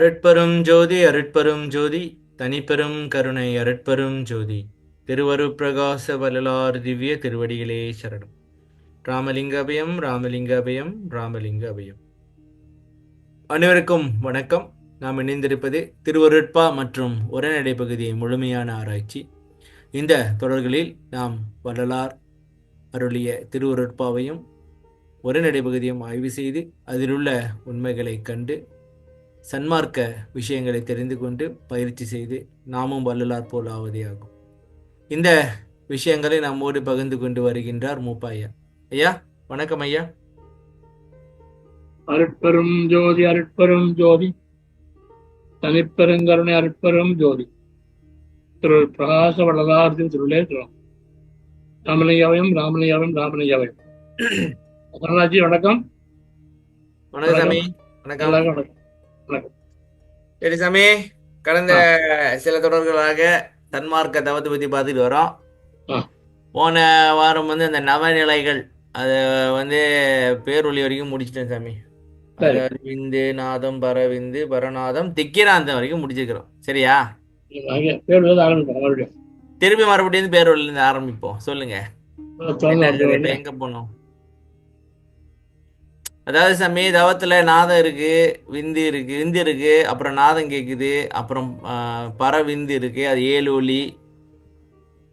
அருட்பெரும் ஜோதி அருட்பெரும் ஜோதி தனிப்பெரும் கருணை அருட்பெரும் ஜோதி திருவருட்பிரகாச வள்ளலார் திவ்ய திருவடிகளே சரணம். ராமலிங்க அபயம் ராமலிங்க அபயம் ராமலிங்க அபயம். அனைவருக்கும் வணக்கம். நாம் இணைந்திருப்பது திருவருட்பா மற்றும் உரைநடை பகுதியை முழுமையான ஆராய்ச்சி. இந்த தொடர்களில் நாம் வள்ளலார் அருளிய திருவருட்பாவையும் உரைநடை பகுதியும் ஆய்வு செய்து அதிலுள்ள உண்மைகளை கண்டு சன்மார்க்க விஷயங்களை தெரிந்து கொண்டு பயிற்சி செய்து நாமும் வள்ளலார் போல் ஆவதே ஆகும். இந்த விஷயங்களை நம்மோடு பகிர்ந்து கொண்டு வருகின்றார் மூப்பாய்யா. ஐயா வணக்கம் ஐயா. அருட்பெரும் ஜோதி அருட்பெரும் ஜோதி தனிப்பெருங்கருணை அருட்பெரும் ஜோதி திரு பிரகாச வள்ளலார் திருளே ராமலிங்காவையும் ராமலிங்காவையும் ராமலிங்காவையும். கருணாஜி வணக்கம். வணக்கம் சாமி. வணக்கம். வணக்கம். சரி சாமி, கடந்த சில தொடர்களாக தன்மார்க்க தவத்தை பத்தி பார்த்துட்டு வரோம். போன வாரம் அந்த நவநிலைகள் அதை பேரொழி வரைக்கும் முடிச்சிட்டேன் சாமி. விந்து நாதம் பரவிந்து பரநாதம் திக்கிராந்தம் வரைக்கும் முடிச்சிருக்கிறோம். சரியா? திருப்பி மறுபடியும் பேரொழில இருந்து ஆரம்பிப்போம். சொல்லுங்க எங்க போனோம்? அதாவது சாமி, தவத்துல நாதம் இருக்கு, விந்து இருக்கு, அப்புறம் நாதம் கேக்குது, அப்புறம் பரவிந்து இருக்கு, அது 7 ஒலி.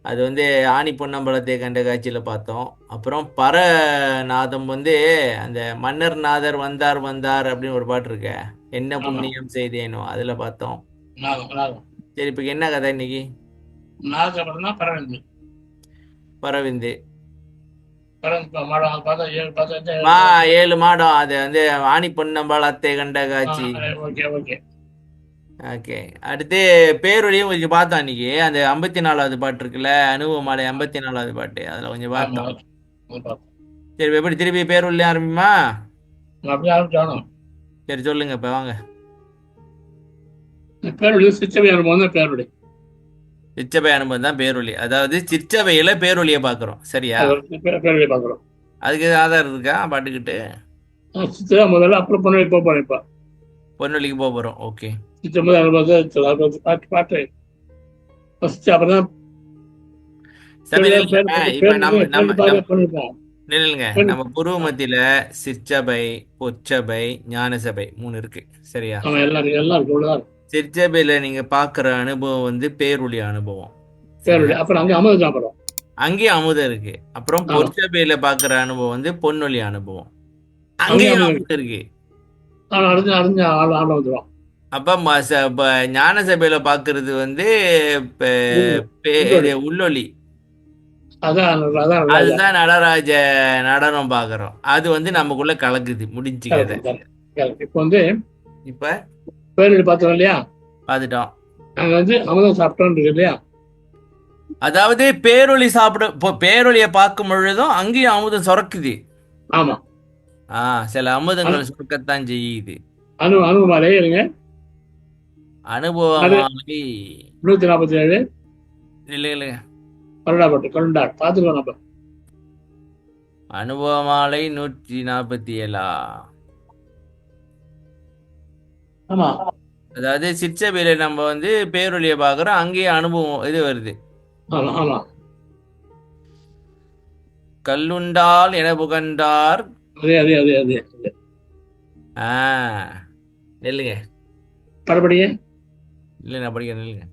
அது ஆணி பொன்னம்பலத்தை கண்ட காட்சியில பார்த்தோம். அப்புறம் பரநாதம் அந்த மன்னர் நாதர் வந்தார் வந்தார் அப்படின்னு ஒரு பாட்டு இருக்க, என்ன புண்ணியம் செய்தேனோ, அதுல பார்த்தோம். சரி, இப்ப என்ன கதை இன்னைக்கு? பரவிந்து 7 மாடம். அது ஆணி பொன்னம்பலத்தை கண்ட காட்சி. ஓகே, அடுத்து பேரொழியும் கொஞ்சம் பார்த்தோம் அன்னைக்கு. அந்த 54வது பாட்டு இருக்குல்ல, அனுபவ மாலை 54வது பாட்டு, அதுல கொஞ்சம் பார்த்தோம். சரி, எப்படி திருப்பி பேரொழி ஆரம்பிமா? சரி சொல்லுங்க, இப்ப வாங்க. சிற்றபை அனுபவம் தான் பேரொழி. அதாவது சிற்றபையில பேரொழியை பாக்குறோம். சரியா? அதுக்கு ஆதாரம் இருக்கா பாட்டுக்கிட்டு? முதல்ல அப்புறம் பொன்னொழிக்கு போக போறோம். ஓகே, நம்ம புருவ மத்தியில சிற்சபை, பொற்சபை, ஞான சபை 3 இருக்கு. சரியா? சிற்சபையில நீங்க பாக்குற அனுபவம் பேரொழி அனுபவம். அங்கேயும் அமுதம் இருக்கு. அப்புறம் பொற்சபையில பாக்குற அனுபவம் பொன்னொழி அனுபவம். அங்கேயும் அமுதம் இருக்கு. அப்ப ஞான சபையில பாக்குறது உள்ளொலி. அதுதான் நடராஜ நடனம் பாக்குறோம். அது நமக்குள்ள கலக்குது. முடிஞ்சு கதை. இப்ப பார்த்தோம் இல்லையா? பாத்துட்டோம். அமுதம் சாப்பிட்டோம் இல்லையா? அதாவது பேரொழி பேரொழிய பார்க்கும் பொழுதும் அங்கேயும் அமுதம் சுரக்குது. ஆமா, சில அமுதங்கள் சுரக்கத்தான் செய்யுது. அனுபவமாலே இருங்க. அனுபவமாலை 147 இல்ல பாத்துக்கோ. அனுபவமாலை 147. ஆமா, அதாவது சிற்சபையில நம்ம பேரொழிய பாக்குறோம், அங்கேயே அனுபவம் இது வருது. கல்லுண்டால் என புகண்டார். நெல்லுங்க படப்படியே இல்ல, நான் படிக்க நெல்லுங்க.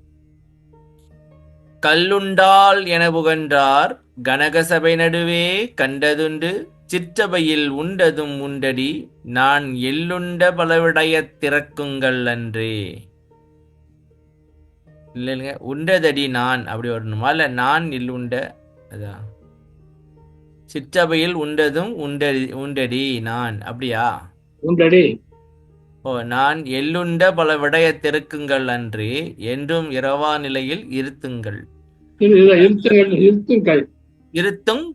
கல்லுண்டால் என புகன்றார் கனகசபை நடுவே கண்டதுண்டு சிற்றபையில் உண்டதும் உண்டடி நான் எள்ளுண்ட பலவிடைய திறக்குங்கள் அன்றே. இல்லைங்க, உண்டதடி நான் அப்படி வரணுமா? இல்ல, நான் எள்ளுண்ட, அதான் சிற்றபையில் உண்டதும் உண்டடி நான், அப்படியா? உண்டடி. நான் எள்ளுண்ட பல விடைய திறக்குங்கள் அன்றே என்றும் இரவா நிலையில் இருத்துங்கள். இருத்துங்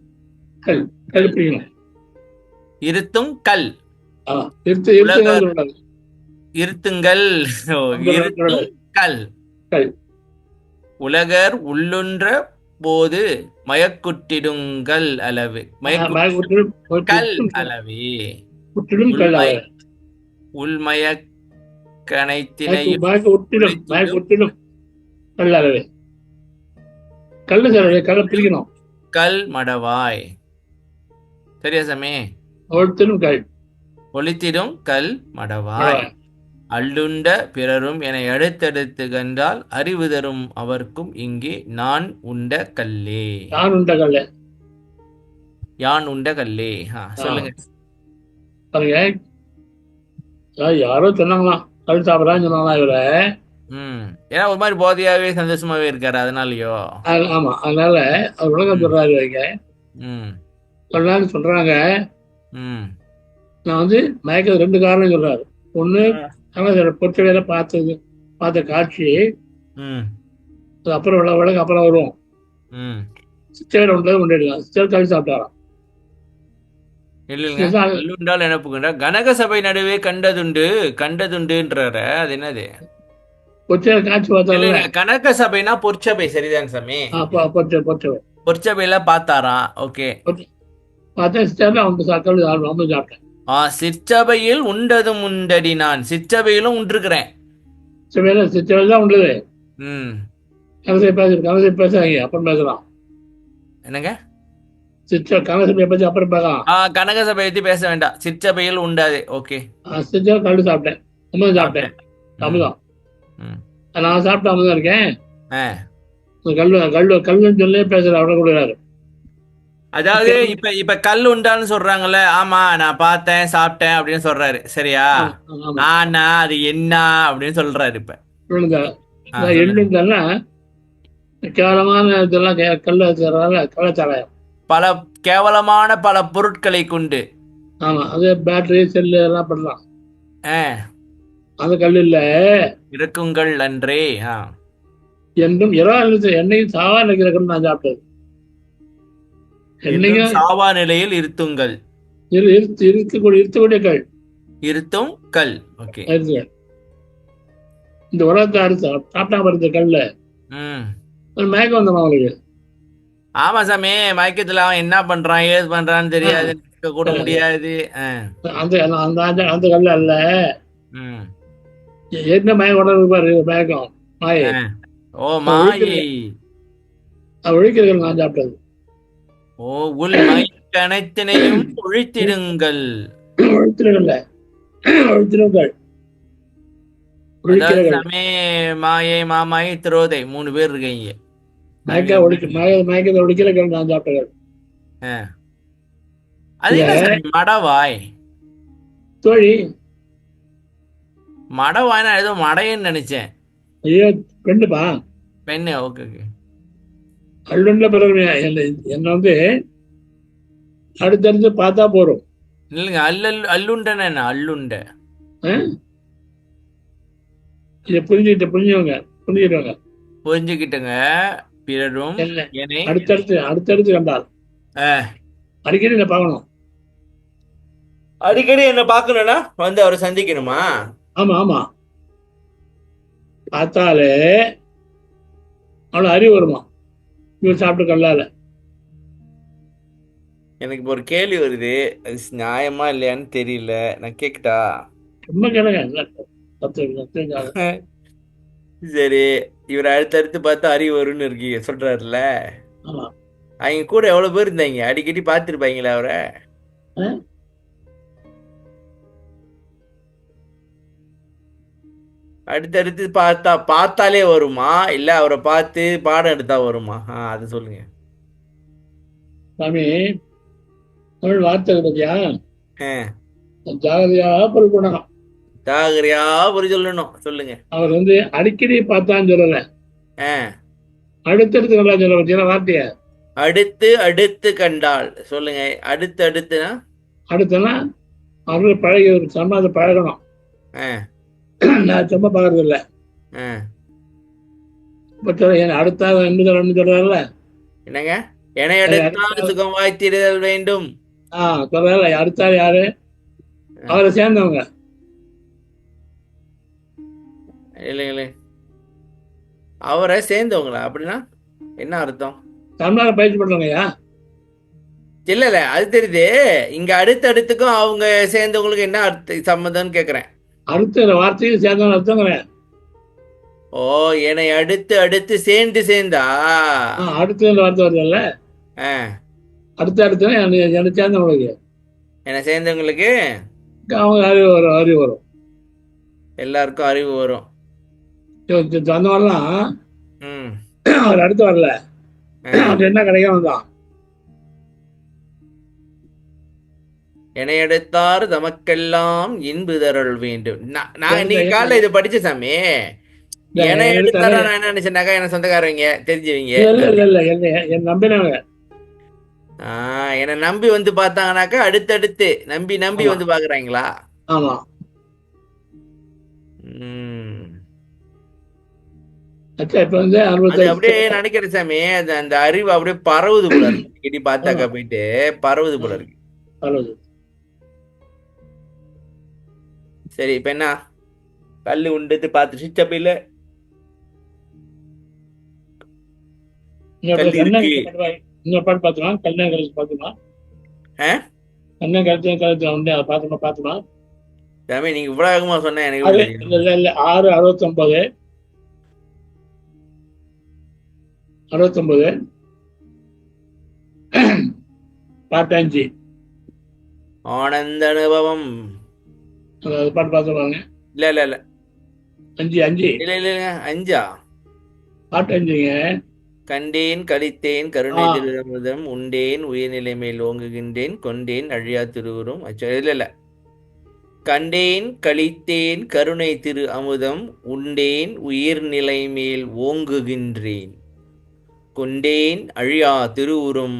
கல். இருத்துங்கள். உலகர் உள்ளுன்ற போது மயக்குட்டிடுங்கள் அளவு. மயக்குட்டிடுங்கள் அளவே உள்மயக்க மயக்கனைத்தினையும் மயக்க ஒட்டிடும் ஒழித்திடும் கல் அளவு. கல்லு சார் கல்லை பிரிக்கணும். கல் மடவாய். சரியா சாமி? ஒட்டிடும் கல் ஒழித்திடும் கல் மடவாய். அல்லுண்ட பிறரும் என அடுத்தடுத்து கண்டால் அறிவு தரும் அவர்க்கும் இங்கே நான் உண்ட கல்லே. நான் உண்ட கல்ல. யான் உண்ட கல்லே. சொல்லுங்க. பாருங்க, யாரோ சொன்னாங்களாம் கல் சாப்பிடறான்னு சொன்னாங்களாம் இவரை. ஏன்னா ஒரு மாதிரி போதையாவே சந்தோஷமாவே இருக்காரு, அதனாலயோ? ஆமா, அதனால அவர் விளக்கம் சொல்றாரு. வைங்க சொன்னாங்க சொல்றாங்க. நான் வந்து மயக்கிறது 2 காரணம் சொல்றாரு. ஒண்ணு பொற்சடையில பார்த்த காட்சி, அது அப்புறம் விளக்கு அப்புறம் வரும். சிச்சையில உண்டது கொண்டாடிக்கலாம். சிச்சர் கல் சாப்பிட்டாராம். இல்லைங்க, என்ன கனக சபை நடுவே கண்டதுண்டுன்றாரு. அது என்னது? பொற்சடை காட்சி பார்த்தா கனக சபைனா பொற்சபை, சரிதான் சாமி? பொற்சபை பொற்சபையில பார்த்தாராம். ஓகே, பார்த்தா சிச்சர்ல அவங்க சாப்பிட்டேன். சிற்சபையில் உண்டதும் உண்டடி. நான் சிற்சபையிலும் உண்டிருக்கிறேன். சிச்சபையில தான் உண்டது. கனசை பேசுறாங்க, அப்புறம் பேசலாம். என்னங்க? கனசபையை பத்தி அப்புறம் பேசலாம். கனக சபை பத்தி பேச வேண்டாம், சிற்சபையில் உண்டாது. ஓகே, சிச்சர் கல் சாப்பிட்டேன், அமுதம் சாப்பிட்டேன். அமுதம் நான் சாப்பிட்டு அமுதம் இருக்கேன். கல்லுன்னு சொல்லி பேசுற அவனை கொடுக்குறாரு. அதாவது இப்ப கல் உண்டான்னு சொல்றாங்கல்ல. ஆமா, நான் பார்த்தேன் சாப்பிட்டேன் அப்படின்னு சொல்றாரு. சரியா? ஆனா அது என்ன அப்படின்னு சொல்றாரு. இப்ப எள்ளுன்னா கேவலமான இதெல்லாம் கள்ளச்சாராயம். பல கேவலமான பல பொருட்களை கொண்டு. ஆமா, அது பேட்டரி செல்லு எல்லாம் பண்ணலாம். அந்த கல் இல்ல இருக்குங்கள் அன்றே என்றும் என்னையும் சாவா நினைக்கிற கல் நான் சாப்பிட்டது. என்னையும் சாவா நிலையில் இருத்துங்கள். இருக்கக்கூடிய கல், இருத்தும் கல். ஓகே, இந்த உலகத்தை அறுத்து சாப்பிட்டா இருந்த கல்ல மயக்கம் வந்தோம் அவங்களுக்கு. ஆமா சாமி, மயக்கத்துல அவன் என்ன பண்றான் ஏது பண்றான்னு தெரியாது, கூட முடியாது. அந்த கல்ல அல்ல, என்ன மயக்கம் உடனே பாரு, மயக்கம் மாயை. ஓ மாயை, ஒழிக்கிறீர்கள் நான் சாப்பிட்டது. ஓ உள் மயக்கனைத்தினையும் ஒழித்திடுங்கள். மாயை மாமாய் திரோதை 3 பேர் இருக்கீங்க. மயக்கத்தை ஒழிக்கிறீர்கள் நான் சாப்பிட்டது. அது மடவாய் தோழி. மடவாய்னா ஏதோ மடையன்னு நினைச்சேன். ஐயோ பெண்ணுப்பா, பெண்ணு. Okay okay. அல்லுண்ட பிறகு என்ன வந்து அடுத்தடுத்து பார்த்தா போறோம். இல்லைங்க, அல்லுண்டன என்ன? அல்லுண்ட புரிஞ்சுக்கிட்டங்க. பிறரும் அடுத்தடுத்து கண்டால் அடிக்கடி என்ன பார்க்கணும். அடிக்கடி என்ன பார்க்கணும்னா வந்து அவரை சந்திக்கணுமா? ஆமா ஆமா, பார்த்தாலே அவளை அறிவு வருமா இவர் சாப்பிட்டு கல்லால. எனக்கு இப்போ ஒரு கேள்வி வருது, அது நியாயமா இல்லையான்னு தெரியல, நான் கேட்கட்டா? ரொம்ப கேளுங்க. சரி, இவர் அடுத்தடுத்து பார்த்தா அறிவு வரும்னு இருக்கீங்க சொல்றாருல. அவங்க கூட எவ்வளவு பேர் இருந்தாங்க? அடிக்கடி பார்த்துருப்பாங்களா அவரை? அடுத்தடுத்து பார்த்தாலே வருமா, இல்ல அவரை பார்த்து பாடம் எடுத்தா வருமா? அது சொல்லுங்க சாமி. தமிழ் வார்த்தை பத்தியா ஜாகிரதையா பொருள் ஜாகிரதையா பொருள் சொல்லணும். சொல்லுங்க. அவர் வந்து அடிக்கடி பார்த்தான்னு சொல்லல, அடுத்தடுத்து கண்டா சொல்ல பத்தியா வார்த்தைய. அடுத்து கண்டால் சொல்லுங்க. அடுத்துனா அவர்கள் பழகி சமாத பழகணும். நான் சும்மா பாக்குறது இல்ல. அடுத்த சொல்றாருல, என்னங்க? சுகம் வாய்த்திடுதல் வேண்டும் சொல்றாரு. அடுத்தாரு யாரு? அவரை சேர்ந்தவங்க இல்லைங்களே. அவரை சேர்ந்தவங்களா? அப்படின்னா என்ன அர்த்தம்? தமிழ்நாடு பயிற்சி பண்றவங்கயா? இல்ல அது தெரியுது. இங்க அடுத்தடுத்துக்கும் அவங்க சேர்ந்தவங்களுக்கு என்ன அர்த்தம் சம்மந்தம்னு கேக்குறேன். அடுத்த வார்த்தையும் சேர்ந்த அர்த்தங்கிறேன். ஓ, என்னை அடுத்து அடுத்து சேர்ந்து சேர்ந்தா? அடுத்த வார்த்தை வருதுல்ல, அடுத்த அடுத்த எனக்கு சேர்ந்தவங்களுக்கு என்னை சேர்ந்தவங்களுக்கு அவங்க அறிவு வரும், அறிவு வரும். எல்லாருக்கும் அறிவு வரும். அந்த மாதிரிலாம் அவர் அடுத்து வரல, அது என்ன கிடைக்கும் தான். என்னை எடுத்தார் தமக்கெல்லாம் இன்புதரல் வேண்டும். நான் இன்னைக்கு காலைல இது படிச்ச சாமி. என்னை எடுத்தாரா நான் என்ன நினைச்சேன்னாக்கா என்ன சொந்தக்காரவங்க தெரிஞ்சவங்க என் நம்பினவங்க. என்னை நம்பி வந்து பார்த்தாங்கனாக்கா அடுத்தடுத்து நம்பி நம்பி வந்து பாக்குறாங்களா? ஆமா. இப்ப வந்து அப்படியே நினைக்கிறேன் சாமி, அந்த அறிவு அப்படியே பரவுது போல இருக்கு. கிட்டி பார்த்தாக்கா போயிட்டு பரவுது போல இருக்கு. சரி, இப்ப என்ன கல்லு உண்டு பார்த்து சிச்சப்பையில இன்னொரு பாட்டு பாத்துமா, கல்யாணம் கழிச்சு பாத்துமா, கல்யாணம் கழிச்சு உண்டு அதை பாத்துமா. சாமி நீங்க இவ்வளவு வேகமா சொன்ன எனக்கு 6:69 பாட்டு 5 ஆனந்த அனுபவம். பாட்டு பாத்துருவாங்க. இல்ல இல்ல இல்ல 5 இல்ல இல்ல 5 பாட்டு 5ங்க. கண்டேன் கழித்தேன் கருணை திருமுதம் உண்டேன் உயர்நிலை மேல் ஓங்குகின்றேன் கொண்டேன் அழியா திருவுரும். இல்ல இல்ல கண்டேன் கழித்தேன் கருணை திரு அமுதம் உண்டேன் உயிர்நிலை மேல் ஓங்குகின்றேன் கொண்டேன் அழியா திருவுருவம்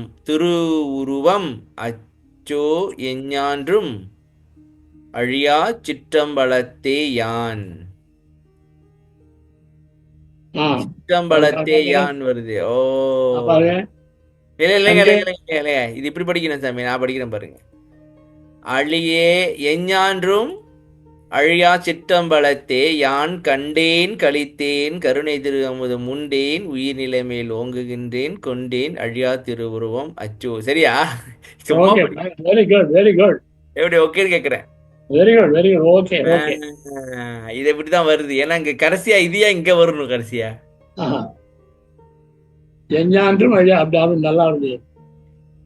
அச்சோ எஞ்ஞான்றும் அழியா சிற்றம்பலத்தே யான். சிற்றம்பலத்தே யான் வருது. ஓ இல்ல இது இப்படி படிக்கிறேன் சாமி, நான் படிக்கிறேன் பாருங்க. அழியே எஞ்ஞான்றும் அழியா சிற்றம்பலத்தே யான் கண்டேன் கழித்தேன் கருணை திரு அமுதம் உண்டேன் உயிர்நிலை மேல் ஓங்குகின்றேன் கொண்டேன் அழியா திருவுருவம் அச்சோ. சரியா? Very good, very good. எப்படி ஓகேன்னு கேக்குறேன். Very good, very good. Okay okay. இது இப்படிதான் வருது. ஏன்னா இங்க கடைசியா இதையா இங்க வரணும் கடைசியா. எஞ்ஞான்றும் அழியா, அப்படி நல்லா வருது.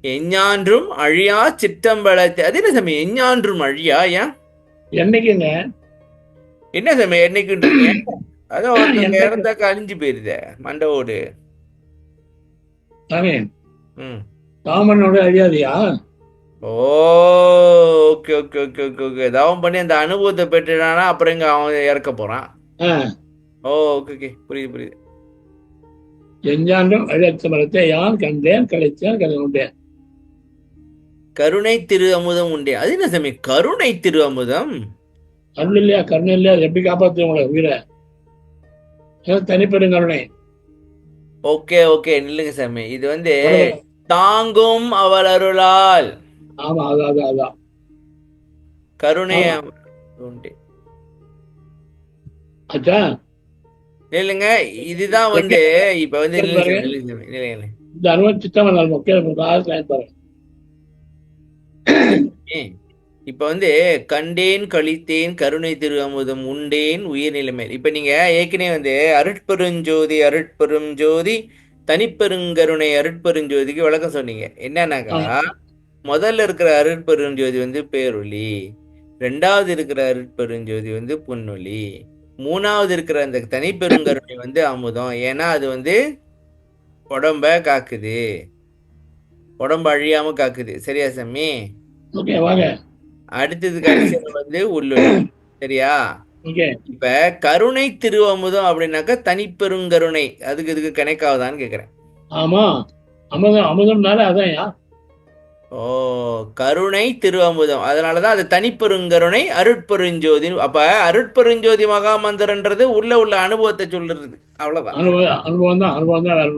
எஞ்ஞான்றும் அழியா சிற்றம்பலத்தை, அது என்ன சமயம் எஞ்ஞான்றும் அழியா? ஏன் என்னைக்குங்க? என்ன சமயம் என்னைக்குன்றீங்க? அதான் இறந்தாக்கா அழிஞ்சு போயிருத மண்டவோடு. ராமனோட அழியாதியா? Okay okay okay okay okay. தவம் பண்ணி அந்த அனுபவத்தை பெற்றுட்டானா அப்புறம் இங்க அவன் இறக்க போறான். ஓகே ஓகே, புரியுது புரியுது. எஞ்ஞான்றும் அழியாச்சமரத்தை யான் கண்டேன் கழித்தேன் கண்டேன் கருணை திரு அமுதம் உண்டே. அது என்ன சாமி கருணை திரு அமுதம்? அருள் இல்லையா, கருணை இல்லையா? எப்படி காப்பாத்து உங்களை உயிரை? தனிப்பெரும் கருணை. ஓகே ஓகே, நில்லுங்க சாமி. இது வந்து தாங்கும் அவள் அருளால். ஆமா, அதான் கருணை உண்டு. அச்சா இல்லைங்க, இதுதான் வந்து இப்ப வந்து இந்த அனுபவம் இப்ப வந்து கண்டேன் கழித்தேன் கருணை திரு அமுதம் உண்டேன் உயிர்நிலைமை. இப்ப நீங்க ஏற்கனவே வந்து அருட்பெருஞ்சோதி அருட்பெருஞ்சோதி தனிப்பெருங்கருணை அருட்பெருஞ்சோதிக்கு விளக்கம் சொன்னீங்க. என்னன்னாக்கா முதல்ல இருக்கிற அருட்பெருஞ்சோதி வந்து பேரொளி, ரெண்டாவது இருக்கிற அருட்பெருஞ்சோதி வந்து பொன்னொளி, மூணாவது இருக்கிற அந்த தனிப்பெருங்கருணை வந்து அமுதம். ஏன்னா அது வந்து உடம்ப காக்குது, உடம்பு அழியாம காக்குது. சரியா சாமி? அடுத்தது கடைசியில வந்து உள்ளொளி. சரியா? இப்ப கருணை திரு அமுதம் அப்படின்னாக்கா தனிப்பெருங்கருணை, அதுக்கு இதுக்கு கனெக்ட் ஆகுதான்னு கேக்குறேன். ஆமா, அமுதம் அமுதம்னால அதான். ஓ, கருணை திரு அமுதம், அதனாலதான் அது தனிப்பெருங்கருணை அருட்பெருஞ்சோதி. அப்ப அருட்பெருஞ்சோதி மகாமந்திரன்றது உள்ள அனுபவத்தை சொல்றது. அவ்வளவுதான், அனுபவம் தான்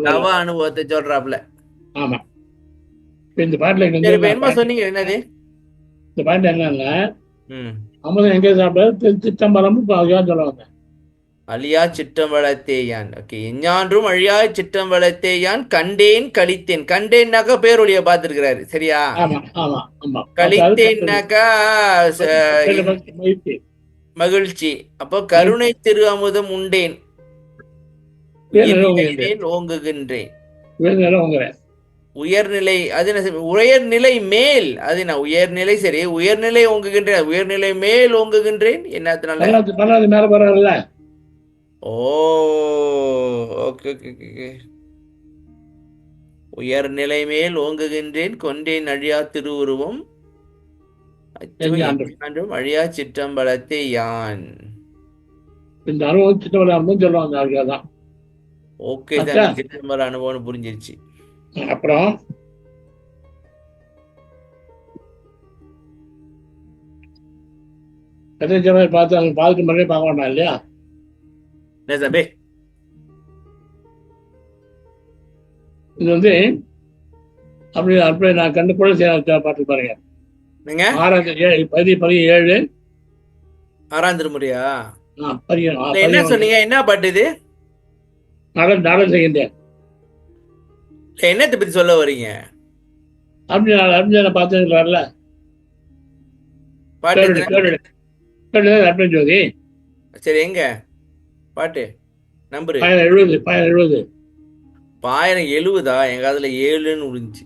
நவ அனுபவத்தை சொல்றாப்ல. ஆமா. இந்த பாட்டுல என்ன சொன்னீங்க? என்னது இந்த பாட்டு? என்னன்னா அமுதம் எங்க சாப்பிடாது? சிற்றம்பலமும் சொல்லுவாங்க. அழியா சிற்றம்பலத்தேயான். ஓகே, எஞ்ஞான்றும் அழியா சிற்றம்பலத்தேயான் கண்டேன் கழித்தேன். கண்டேன்னாக்கா பேரொழிய பார்த்திருக்கிறாரு. சரியா? ஆமா ஆமா ஆமா. கழித்தேன்னாக்கா மகிழ்ச்சி. அப்போ கருணை திரு அமுதம் உண்டேன், உயிர்நிலை மேல் ஓங்குகின்றேன். உயர்நிலை அது என்ன? உயர்நிலை மேல் அது என்ன? உயர்நிலை சரி, உயர்நிலை ஓங்குகின்றேன், உயர்நிலை மேல் ஓங்குகின்றேன் என்னத்தினால? மேல பரவாயில்ல. ஓ, ஓகே ஓகே ஓகே. உயர்நிலை மேல் ஓங்குகின்றேன், கொண்டேன் அழியா திருவுருவம், அழியா சிற்றம்பலத்தை யான். இந்த அனுபவம் சிற்றம்பலம் சொல்லுவாங்க, அதுக்காக. ஓகே சாமி, சிற்றம்பல அனுபவம் புரிஞ்சிருச்சு. அப்புறம் பார்த்துட்டு மறுபடியும் பார்க்க வேண்டாம் இல்லையா? இது வந்து அப்படி நான் கண்டு கூட பார்த்து பாருங்க. 7 6ஆம் திருமுறையா? என்ன சொன்னீங்க? என்ன பாட்டு இது? நாடல் செய்கின்றேன். என்னத்தை பத்தி சொல்ல வரீங்க? அப்படி நான் பார்த்துருக்கலாம்ல பாட்டு. ஜோதி சரி, எங்க பாட்டு நம்பரு? 1070. 1070? எங்க அதுல 7ன்னு விழுந்துச்சு.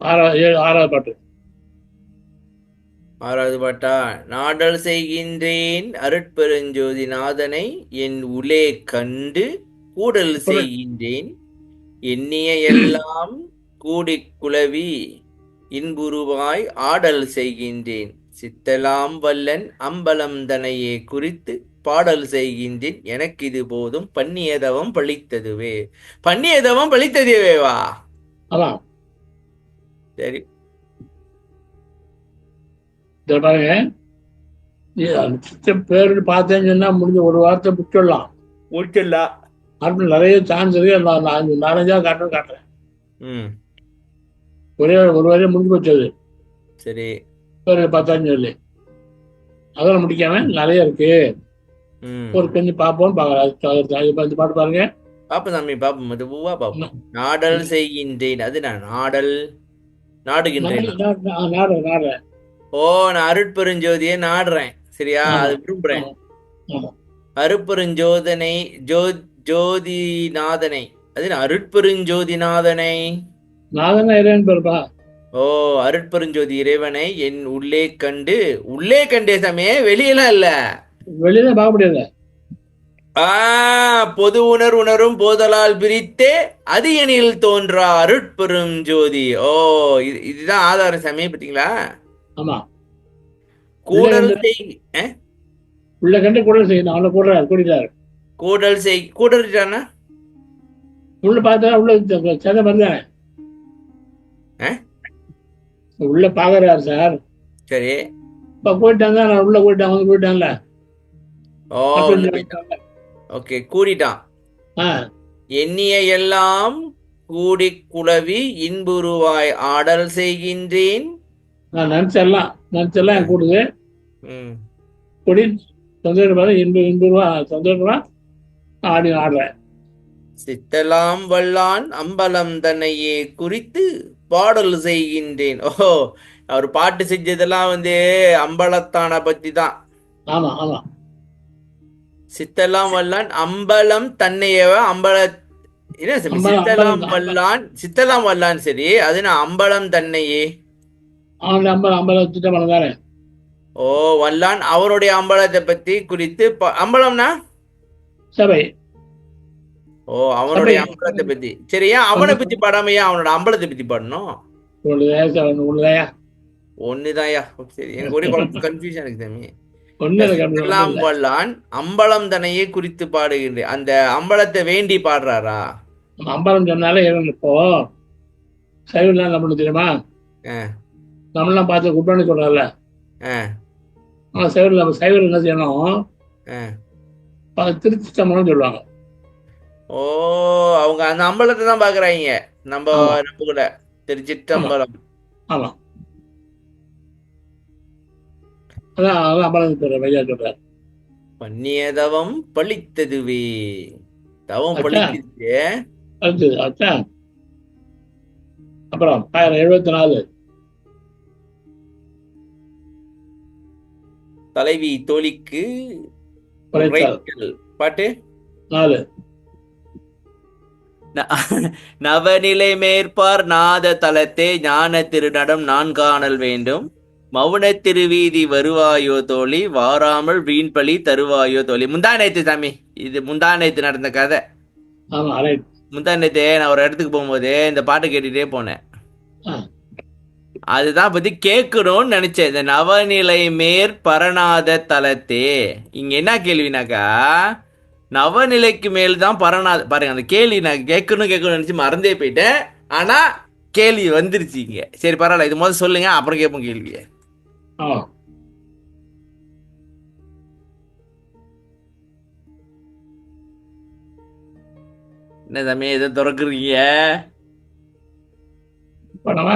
6வது பாட்டு. 6வது பாட்டா? நாடல் செய்கின்றேன் அருட்பெருஞ்சோதி நாதனை என் உள்ளே கண்டு கூடல் செய்கின்றேன், எண்ணிய எல்லாம் கூடி குளவி இன்புருவாய் ஆடல் செய்கின்றேன், சித்தலாம் வல்லன் அம்பலம் தனையே குறித்து பாடல் செய்கின்றேன், எனக்கு இது போதும் பண்ணியதவம் பழித்ததுவே. பண்ணியதவம் பழித்ததுவேவா? சரி பாருங்க, பேரு பார்த்தேன்னு சொன்னா முடிஞ்ச ஒரு வார்த்தை முடிச்சிடலாம். அப்படி நிறைய சான்ஸ் இருக்கு. நான் 4-5 காட்டுறேன். ஒரு வரையும் முடிஞ்சு போச்சது. சரி, பேரு பார்த்தான்னு சொல்லி அதெல்லாம் முடிக்காம நிறைய இருக்கு. ஒரு கொஞ்சம் பார்ப்போம். இந்த பாட்டு பாருங்க. பாப்போம் சாமி, பாப்போம். மெதுவா பாப்போம். நாடல் செய்கின்றேன், அது நான் நாடல் நாடுகின்றேன். நாடுறேன். ஓ, நான் அருட்பெருஞ்சோதியை நாடுறேன், சரியா? அது விரும்புறேன். அருட்பெருஞ்சோதனை ஜோதிநாதனை, அது அருட்பெருஞ்சோதிநாதனை. ஓ, அருட்பெருஞ்சோதி இறைவனை என் உள்ளே கண்டே சமய, வெளியெல்லாம் இல்ல, வெளியில பார்க்க முடியாது. பொது உணரும் போதலால் பிரித்தே அது எனில் தோன்றா அருட்பெரும் ஜோதி. ஓ, இதுதான் ஆதாரம் சாமி, பார்த்தீங்களா? ஆமா, கூடல் உள்ள கண்டு கூடல் செய்யணும். அவனை கூடுறாரு. கூடல்ட்டானா உள்ள பார்த்தா உள்ள சதை வருதானே, உள்ள பாக்குறாரு சார். சரி, இப்ப போயிட்டாங்க, நான் உள்ள போயிட்டாங்கல்ல. ஓகே, கூடிட்டான். எண்ணிய எல்லாம் கூடி குளவி இன்புருவாய் ஆடல் செய்கின்றேன், நான் நினைச்செல்லாம் என் கூடுது. கூடி சந்தோஷம் இன்புருவா சந்தோஷமா ஆடுறேன். சித்தலாம் வல்லான் அம்பலம் தன்னையே குறித்து பாடல் செய்கின்றேன். ஓ, அவர் பாட்டு செஞ்சதெல்லாம் அம்பலத்தான பத்தி தான். ஆமா ஆமா. சித்தலாம் வல்லான் அம்பலம் தன்னையவ சித்தலாம் வல்லான் சரி, அது நான் அம்பலம் தன்னையே. ஓ, வல்லான் அவருடைய அம்பலத்தை பத்தி குறித்து. அம்பலம்னா சபை. ஓ, அவனுடைய அம்பலத்தை பத்தி. சரியா, அவனை பத்தி பாடாமையா அவனோட அம்பலத்தை பத்தி பாடணும்? ஒண்ணுதாயா. சரி, எனக்கு ஒரே கன்ஃபியூஷன் இருக்கு சாமி. வல்லான் அம்பலம் தனையே குறித்து பாடுகின்றேன், அந்த அம்பலத்தை வேண்டி பாடுறாரா? அம்பலம் சொன்னாலே இப்போ சைவெல்லாம் நம்ம தெரியுமா, நம்மளாம் பார்த்து குப்பான்னு சொல்றாருல, சைவர் என்ன செய்யணும், திருச்சி சம்பளம் சொல்லுவாங்க. ஓ, அவங்க அந்த அம்பலத்தை தான் பாக்குறாங்க, நம்ம கூட திருச்சிற்றம்பலம். ஆமா, அதான் அம்பலம் சொல்றாரு. பண்ணியதவம் பழித்ததுவே. தவம் பழித்தது. அப்புறம் 1074 தலைவி தோழிக்கு உரைத்தாள். உரைத்தல். பாட்டு 4. நவநிலை மேற்பார் நாத தலத்தே ஞான திருநடம் நான் காணல் வேண்டும். மௌன திருவீதி வருவாயோ தோழி, வாராமல் வீண்பழி தருவாயோ தோழி. முந்தா நேத்து சாமி, இது முந்தா நேத்து நடந்த கதை. ஆமா, ரைட். முந்தா நேத்து நான் ஒரு இடத்துக்கு போகும்போது இந்த பாட்டு கேட்டுட்டே போனேன். ஆ, அதுதான் பத்தி கேட்கணும்னு நினைச்சேன். இந்த நவநிலை மேற்பரநாத தலத்தே, இங்க என்ன கேள்வினாக்கா, நவநிலைக்கு மேல் தான் பரநாத. பாருங்க, அந்த கேள்வி நான் கேட்கணும்னு நினைச்சு மறந்தே போயிட்டேன். ஆனா கேள்வி வந்துருச்சு இங்க. சரி பரவாயில்ல, இது முதல்ல சொல்லுங்க, அப்புறம் கேட்போம் கேள்வியை. ஆ. என்ன சாமி எதை திறக்குறீங்க? பண்ணவா?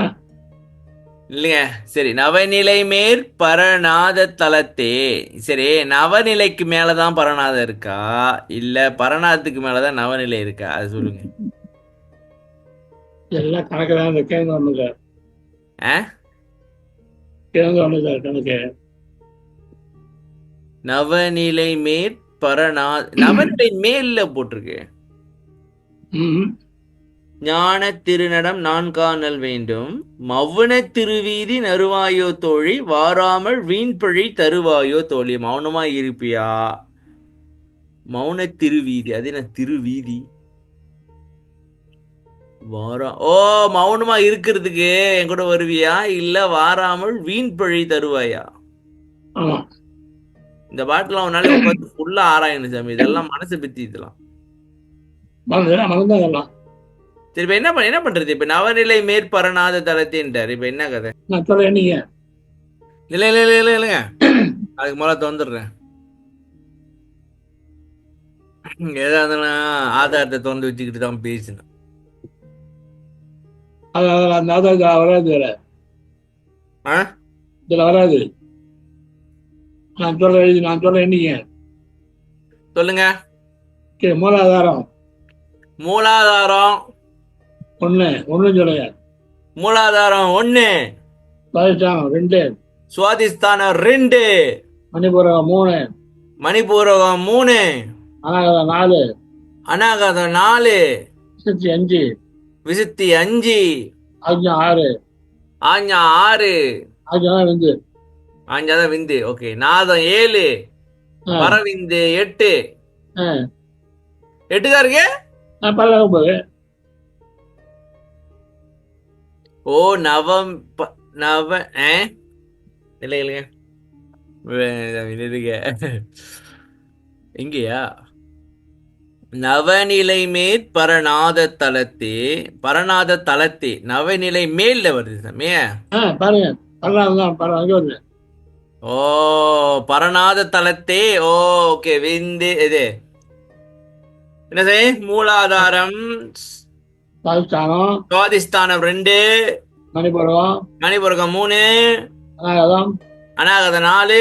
இல்லைங்க. சரி, நவநிலை மேற் பரநாத தலத்தே. சரி, நவநிலைக்கு மேலதான் பரநாதம் இருக்கா, இல்ல பரநாதத்துக்கு மேலதான் நவநிலை இருக்கா, அது சொல்லுங்க. எல்லாம் கணக்கு தான். இந்த கேள்வி ஒண்ணு சார். ஆ? கேள்வி ஒண்ணு சார் கணக்கு. நவநிலை மேற் பரநாத, நவநிலை மேல்ல போட்டிருக்கு. ம். ஞான திருநடம் நான் காணல் வேண்டும். மௌன திருவீதி நறுவாயோ தோழி, வாராமல் வீண்பழி தருவாயோ தோழி. மௌனமா இருப்பியா? மௌன திருவீதி, அது என்ன திருவீதி? ஓ, மௌனமா இருக்கிறதுக்கு என் கூட வருவியா, இல்ல வாராமல் வீண்பழி தருவாயா? ஆமா. இந்த பாட்டுலாம் ஒரு நாளைக்கு உட்காந்து ஃபுல்லா ஆராயணும் சாமி. இதெல்லாம் மனசை பத்தி இதெல்லாம். மறந்தா எல்லாம். சரி, இப்ப என்ன பண்றது? இப்ப நவநிலை மேற்பரநாத தலத்தேன்ட்டாரு, இப்ப என்ன கதை? நான் சொல்ல நீங்க. இல்ல இல்ல இல்ல இல்ல இல்லைங்க, அதுக்கு மேல தந்துடுறேன். ஏதாவது ஆதாரத்தை திறந்து வச்சுக்கிட்டு தான் பேசினேன். அந்த வராது வேற. ஆ? இதுல வராது. நான் சொல்ல எண்ணிங்க. சொல்லுங்க. மூலாதாரம் மூலாதாரம் 1. சொல்லுங்க. மூலாதாரம் 1, சுவாதிஷ்டானம் 2, சுவாதிஸ்தானம் 2, மணிபூரகம் 3, மணிபூரகம் 3, அநாகதம் 4, அநாகதம் 4, விசுத்தி 5, விசுத்தி 5, ஆக்ஞா 6, ஆஞ்ஞா 6, ஆக்ஞா விந்து. ஆஞ்ஞாதான் விந்து. ஓகே. நாதம் 7, பரவிந்து 8. 8 தான் இருக்கு. பரவாயில்ல போகுது. ஓ, நவ இல்லை இல்லைங்க, இருங்க. எங்கேயா? நவநிலை மேற் பரநாத தலத்தே, பரநாத தலத்தே நவநிலை மேல்ல வருது சாமி. பாருங்க, பரவாயில்ல பரவாயில்ல வருது. ஓ, பரநாத தலத்தே. ஓகே, விந்து இது என்ன சாமி? மூலாதாரம், சுவாதிஷ்டானம், சுவாதிஸ்தானம் 2, மணிபூரகம், மணிபுரகம் 3, அநாகதம், அநாகதம் 4,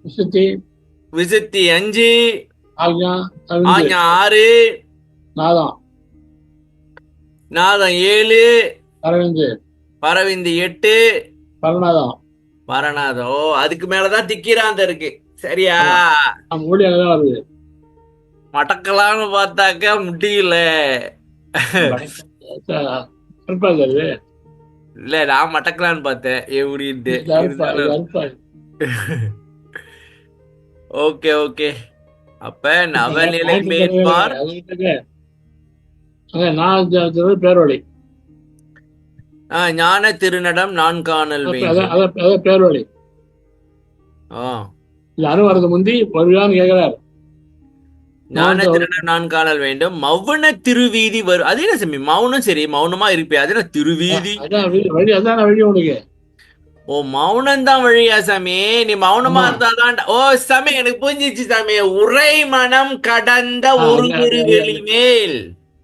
விசுத்தி, விசுத்தி 5, ஆக்ஞா ஆஞ்ஞா 6, நாதம் நாதம் 7, பரவிந்து பரவிந்து 8, பரநாதம். பரநாதம். ஓ, அதுக்கு மேலதான் திக்கிராந்த இருக்கு. சரியா? மூலியாக தான் வருது. மடக்கலான்னு பார்த்தாக்கா முடியல. வருது. இல்ல, நான் மடக்கலான்னு பார்த்தேன் எப்படின்ட்டு. Okay okay. அப்ப நவநிலை மேற்பார் பேர்வழி, ஞான திருநடம் நான் காணல் வேண்டும். பேர்வழி. இது அனுவரது முந்தி வருவான்னு கேட்கிறார். ஞான திருநடம் நான் காணல் வேண்டும். மௌன திருவீதி வரும். அது என்ன சாமி மௌனம்? சரி, மௌனமா இருப்பே, அது என்ன திருவீதி? வழி, அதான் வழி உனக்கு. ஓ, மௌனம் தான் வழியா சாமி? நீ மௌனமா இருந்தாதான். ஓ சாமி, எனக்கு புரிஞ்சிச்சு சாமி. உரை மனம் கடந்த ஒரு வெளி மேல்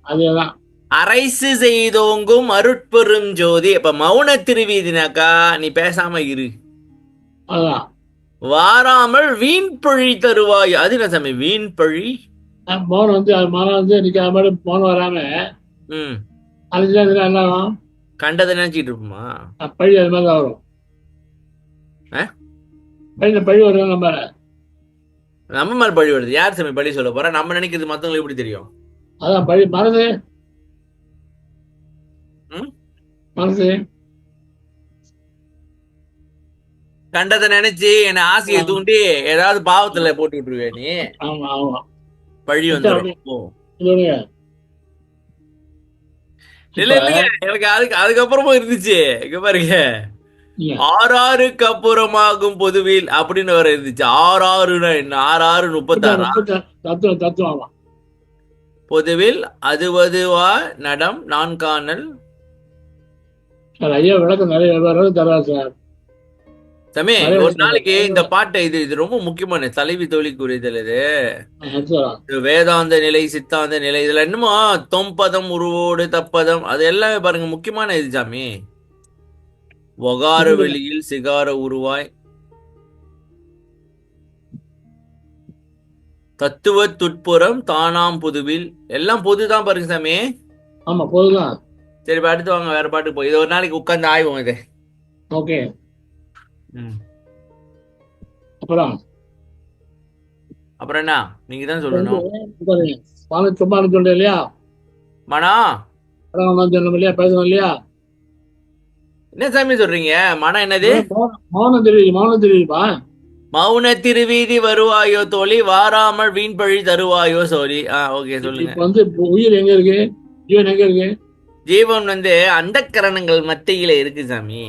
அதேதான் அரைசு செய்தோங்கும் அருட்பெரும் ஜோதி. அப்ப மௌன திருவீதினாக்கா நீ பேசாம இரு, அதான். வாராமல் வீண்பழி தருவாய். அது என்ன சாமி வீண்பழி? மௌனம் வந்து நிக்காத மாதிரி மௌனம் வராம அழிஞ்சா என்ன ஆகும்? கண்டதை நினைச்சிட்டு இருப்போமா? பழி அது மாதிரி தான் வரும். பழி வருது நம்ம. நம்ம மேல பழி வருது. யார் சாமி பழி சொல்ல போறா? நம்ம நினைக்கிறது மத்தவங்களுக்கு எப்படி தெரியும்? அதான் பழி மனது. ம்? மனது. கண்டதை நினைச்சு என்ன ஆசையை தூண்டி ஏதாவது பாவத்துல போட்டு விட்டுருவே நீ. ஆமா ஆமா. பழி வந்துடும். ஓ சொல்லுங்க. இல்ல இப்ப இல்லைங்க, எனக்கு அதுக்கப்புறமும் இருந்துச்சு. இங்க பாருங்க, இல்ல, ஆறாருக்கு அப்புறமாகும் பொதுவில் அப்படின்னு வர இருந்துச்சு. ஆறாறுனா என்ன? 6 6 36. தத்துவம் தத்துவம். ஆமா. பொதுவில் அதுவதுவா நடம் நான் காணல். சார் ஐயா விளக்கம் நிறைய வெவ்வேறு தராது சார். தம்பி, நிறைய ஒரு விஷயம் நாளைக்கு இந்த சார். பாட்டை, இது ரொம்ப முக்கியமான தலைவி தோழி குறிதல் இது. அதுதான். இது வேதாந்த நிலை, சித்தாந்த நிலை, இதுல என்னமோ தொம்பதம் உருவோடு தப்பதம் அது எல்லாமே பாருங்க முக்கியமான இது சாமி. ஒகார வெளியில் சிகார உருவாய் தத்துவ துட்புறம் தானாம் புதுவில். எல்லாம் பொதுதான் பாருங்க சாமி. ஆமா போதுதான். சரி, இப்ப அடுத்து வாங்க, வேற பாட்டுக்கு போய் இது ஒரு நாளைக்கு உட்கார்ந்து ஆய்வோம் இது. ஓகே. ம். அப்புறம் அப்புறம் என்ன, நீங்க தான் இப்ப வந்து சொல்லணும். பாருங்க, சுவாமி சும்மா சொல்றேன் இல்லையா? மனா, படம் சொன்னோம் இல்லையா, பேசணும் இல்லையா? என்ன சாமி சொல்றீங்க? மனம் என்னது? மௌனம் தெரியுது, மௌனம் தெரியுதுப்பா. மௌன திருவீதி வருவாயோ தோழி, வாராமல் வீண் பழி தருவாயோ சோழி. ஓகே, சொல்லுங்க. இப்ப வந்து இப்ப உயிர் எங்க இருக்கு? ஜீவன் எங்க இருக்கு? ஜீவன் வந்து அந்த கரணங்கள் மத்தியில இருக்கு சாமி.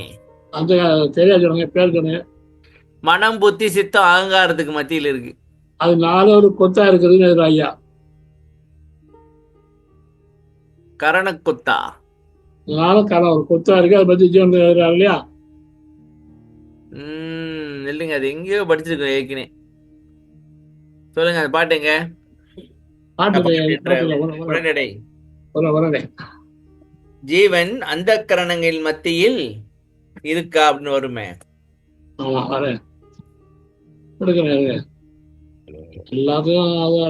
அந்த தெரியாது சொல்லுங்க, பேர் சொல்லுங்க. மனம் புத்தி சித்தம் அகங்காரத்துக்கு மத்தியில இருக்கு. அது நாலு ஒரு கொத்தா இருக்குதுன்னு எழுதுற ஐயா. கரணக்குத்தா. நாலும் காலம் ஒரு கொத்தா இருக்கு, அதை பத்தி ஜீவன் எழுதுறாரு இல்லையா? இல்லைங்க, அது எங்கேயோ படிச்சிருக்கோம் ஏற்கனவே. சொல்லுங்க, அந்த பாட்டு எங்க? பாட்டு பாட்டு உடனடை. வரேன். ஜீவன் அந்த கரணங்கள் மத்தியில் இருக்கா அப்படின்னு வருமே. ஆமா வரேன், கொடுக்குறேன். எல்லாத்தையும் அது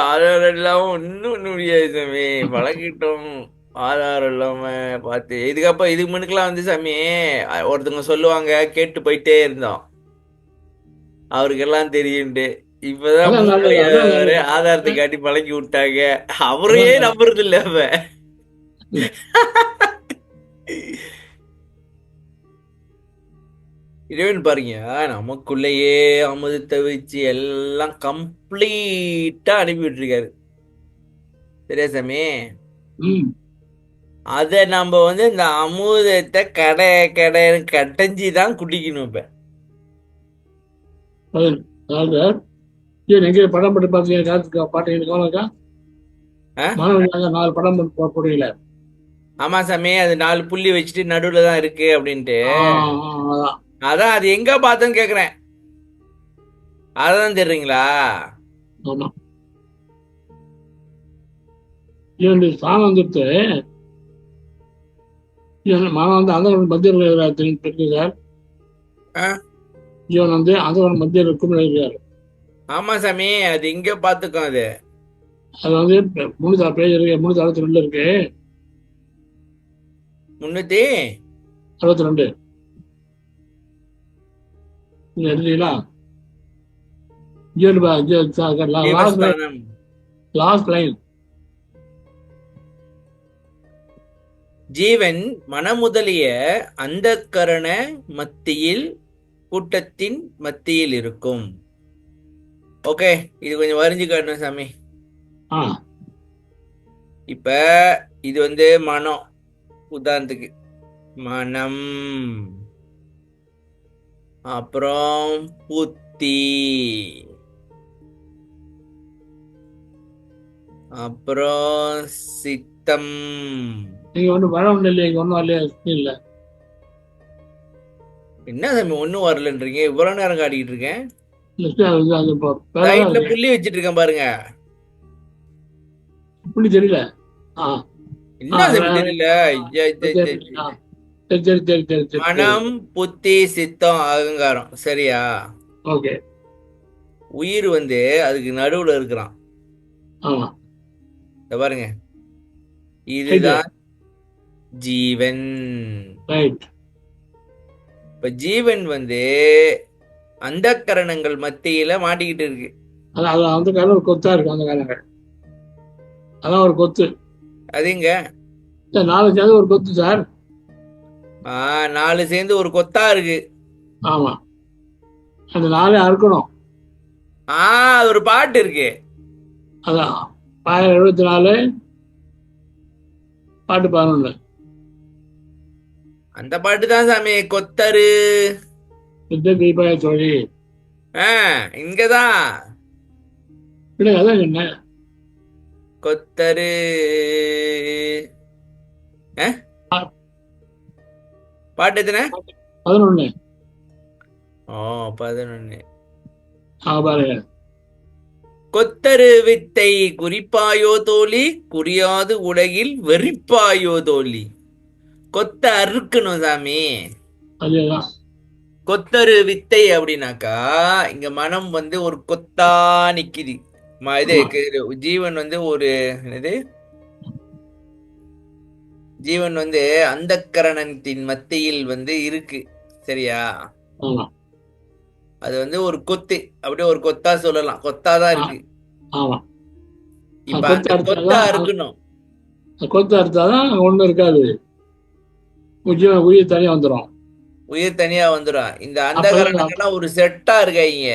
ஆதாரம் இல்லாம ஒன்னும் முடியாது சாமி. பழகிட்டோம். ஆதாரம் இல்லாம பார்த்து இதுக்கப்புறம் இதுக்கு முன்னுக்கெல்லாம் வந்து சாமி ஒருத்தவங்க சொல்லுவாங்க, கேட்டு போயிட்டே இருந்தோம், அவருக்கெல்லாம் தெரியும்ட்டு. இப்பதான் அதான் நல்லது, அதான் மூளையாரு நல்லது. ஆதாரத்தை காட்டி பழக்கி விட்டாங்க. அவரையே நம்புறது இல்ல அவ. இறைவன் பாருங்க, நமக்குள்ளேயே அமுதத்தை வச்சு எல்லாம் கம்ப்ளீட்டா அனுப்பி விட்டுருக்காரு. சரியா சாமி? ம். அத நம்ம வந்து இந்த அமுதத்தை கடைன்னு கடைஞ்சி தான் குடிக்கணும் இப்ப. அதாவது ஜீவன் எங்க படம் போட்டு பார்த்தீங்க? பாட்டு கவனம் இருக்கா? மாணவர்கள் 4 படம் போடுறீங்களே. ஆமா சாமி, அது 4 புள்ளி வச்சுட்டு நடுவுல தான் இருக்கு அப்படின்ட்டு. அதான். அதான் அது எங்க பார்த்தேன்னு கேக்குறேன். அதான் தெரியுங்களா? ஆமா. ஜீவன் ஸ்தானம் வந்துட்டு மாணவன் வந்து அந்த மத்தியில் இருக்கு சார். ஜீவன் வந்து அந்த மத்தியில் இருக்கும் எழுதுகிறார். ஆமா சாமி, அது இங்க பாத்துக்கோ. அது வந்து 3 பேஜ் இருக்கு, 362 இருக்கு. 362 எழுதிங்களா? Last line. ஜீவன் மனமுதலிய அந்த கரண மத்தியில் கூட்டத்தின் மத்தியில் இருக்கும். ஓகே, இது கொஞ்சம் வரைஞ்சு காட்டணும் சாமி. இப்ப இது வந்து மனம். உதாரணத்துக்கு மனம், அப்புறம் புத்தி, அப்புறம் சித்தம். நீங்க ஒண்ணு வர ஒண்ணு இல்லையா? இங்க ஒண்ணும் வரலையா? இல்ல என்ன சாமி ஒன்னும் வரலன்றீங்க? இவ்வளவு நேரம் காட்டிட்டு இருக்கேன். சைடுல புள்ளி வச்சிட்டு இருக்கேன் பாருங்க. புள்ளி தெரியல. என்ன சாமி தெரியல? மனம் புத்தி சித்தம் அகங்காரம். சரியா? ஓகே. உயிர் வந்து அதுக்கு நடுவுல இருக்கிறான். பாருங்க, இதுதான் ஜீவன். இப்ப ஜீவன் வந்து அந்த கரணங்கள் மத்தியில மாட்டிக்கிட்டு இருக்கு. அது அந்த காலம் ஒரு கொத்தா இருக்கு, அந்த காலங்கள் அதான் ஒரு கொத்து. அதுங்க நாலு சேர்ந்து ஒரு கொத்து சார். நாலு சேர்ந்து ஒரு கொத்தா இருக்கு. ஆமா, அந்த நாளே அறுக்கணும். அது ஒரு பாட்டு இருக்கு. அதான் 1074 பாட்டு 11. அந்த பாட்டு தான் சாமி. கொத்தரு யுத்த தீபாய தோழி. இங்கதான் இல்லை, அதான் சொன்னேன். கொத்தரு பாட்டு எத்தனை? 11. 11. பாருங்க. கொத்தரு வித்தை குறிப்பாயோ தோழி, குறியாது உலகில் வெறிப்பாயோ தோழி. கொத்த அறுக்கணும் சாமி. அதேதான். கொத்தரு வித்தை அப்படின்னாக்கா இங்க மனம் வந்து ஒரு கொத்தா நிக்குது. ஜீவன் வந்து ஒரு என்னது, ஜீவன் வந்து அந்த கரணத்தின் மத்தியில் வந்து இருக்கு. சரியா? ஆமா, அது வந்து ஒரு கொத்து, அப்படியே ஒரு கொத்தா சொல்லலாம். கொத்தாதான் இருக்கு. ஆமா. இப்ப அந்த கொத்தா இருக்கணும். கொத்து அறுத்தாதான் ஒண்ணு இருக்காது, உயிர் தனியா வந்துடும். உயிர் தனியா வந்துடும். இந்த அந்த கரணங்கள்லாம் ஒரு செட்டா இருக்காங்க.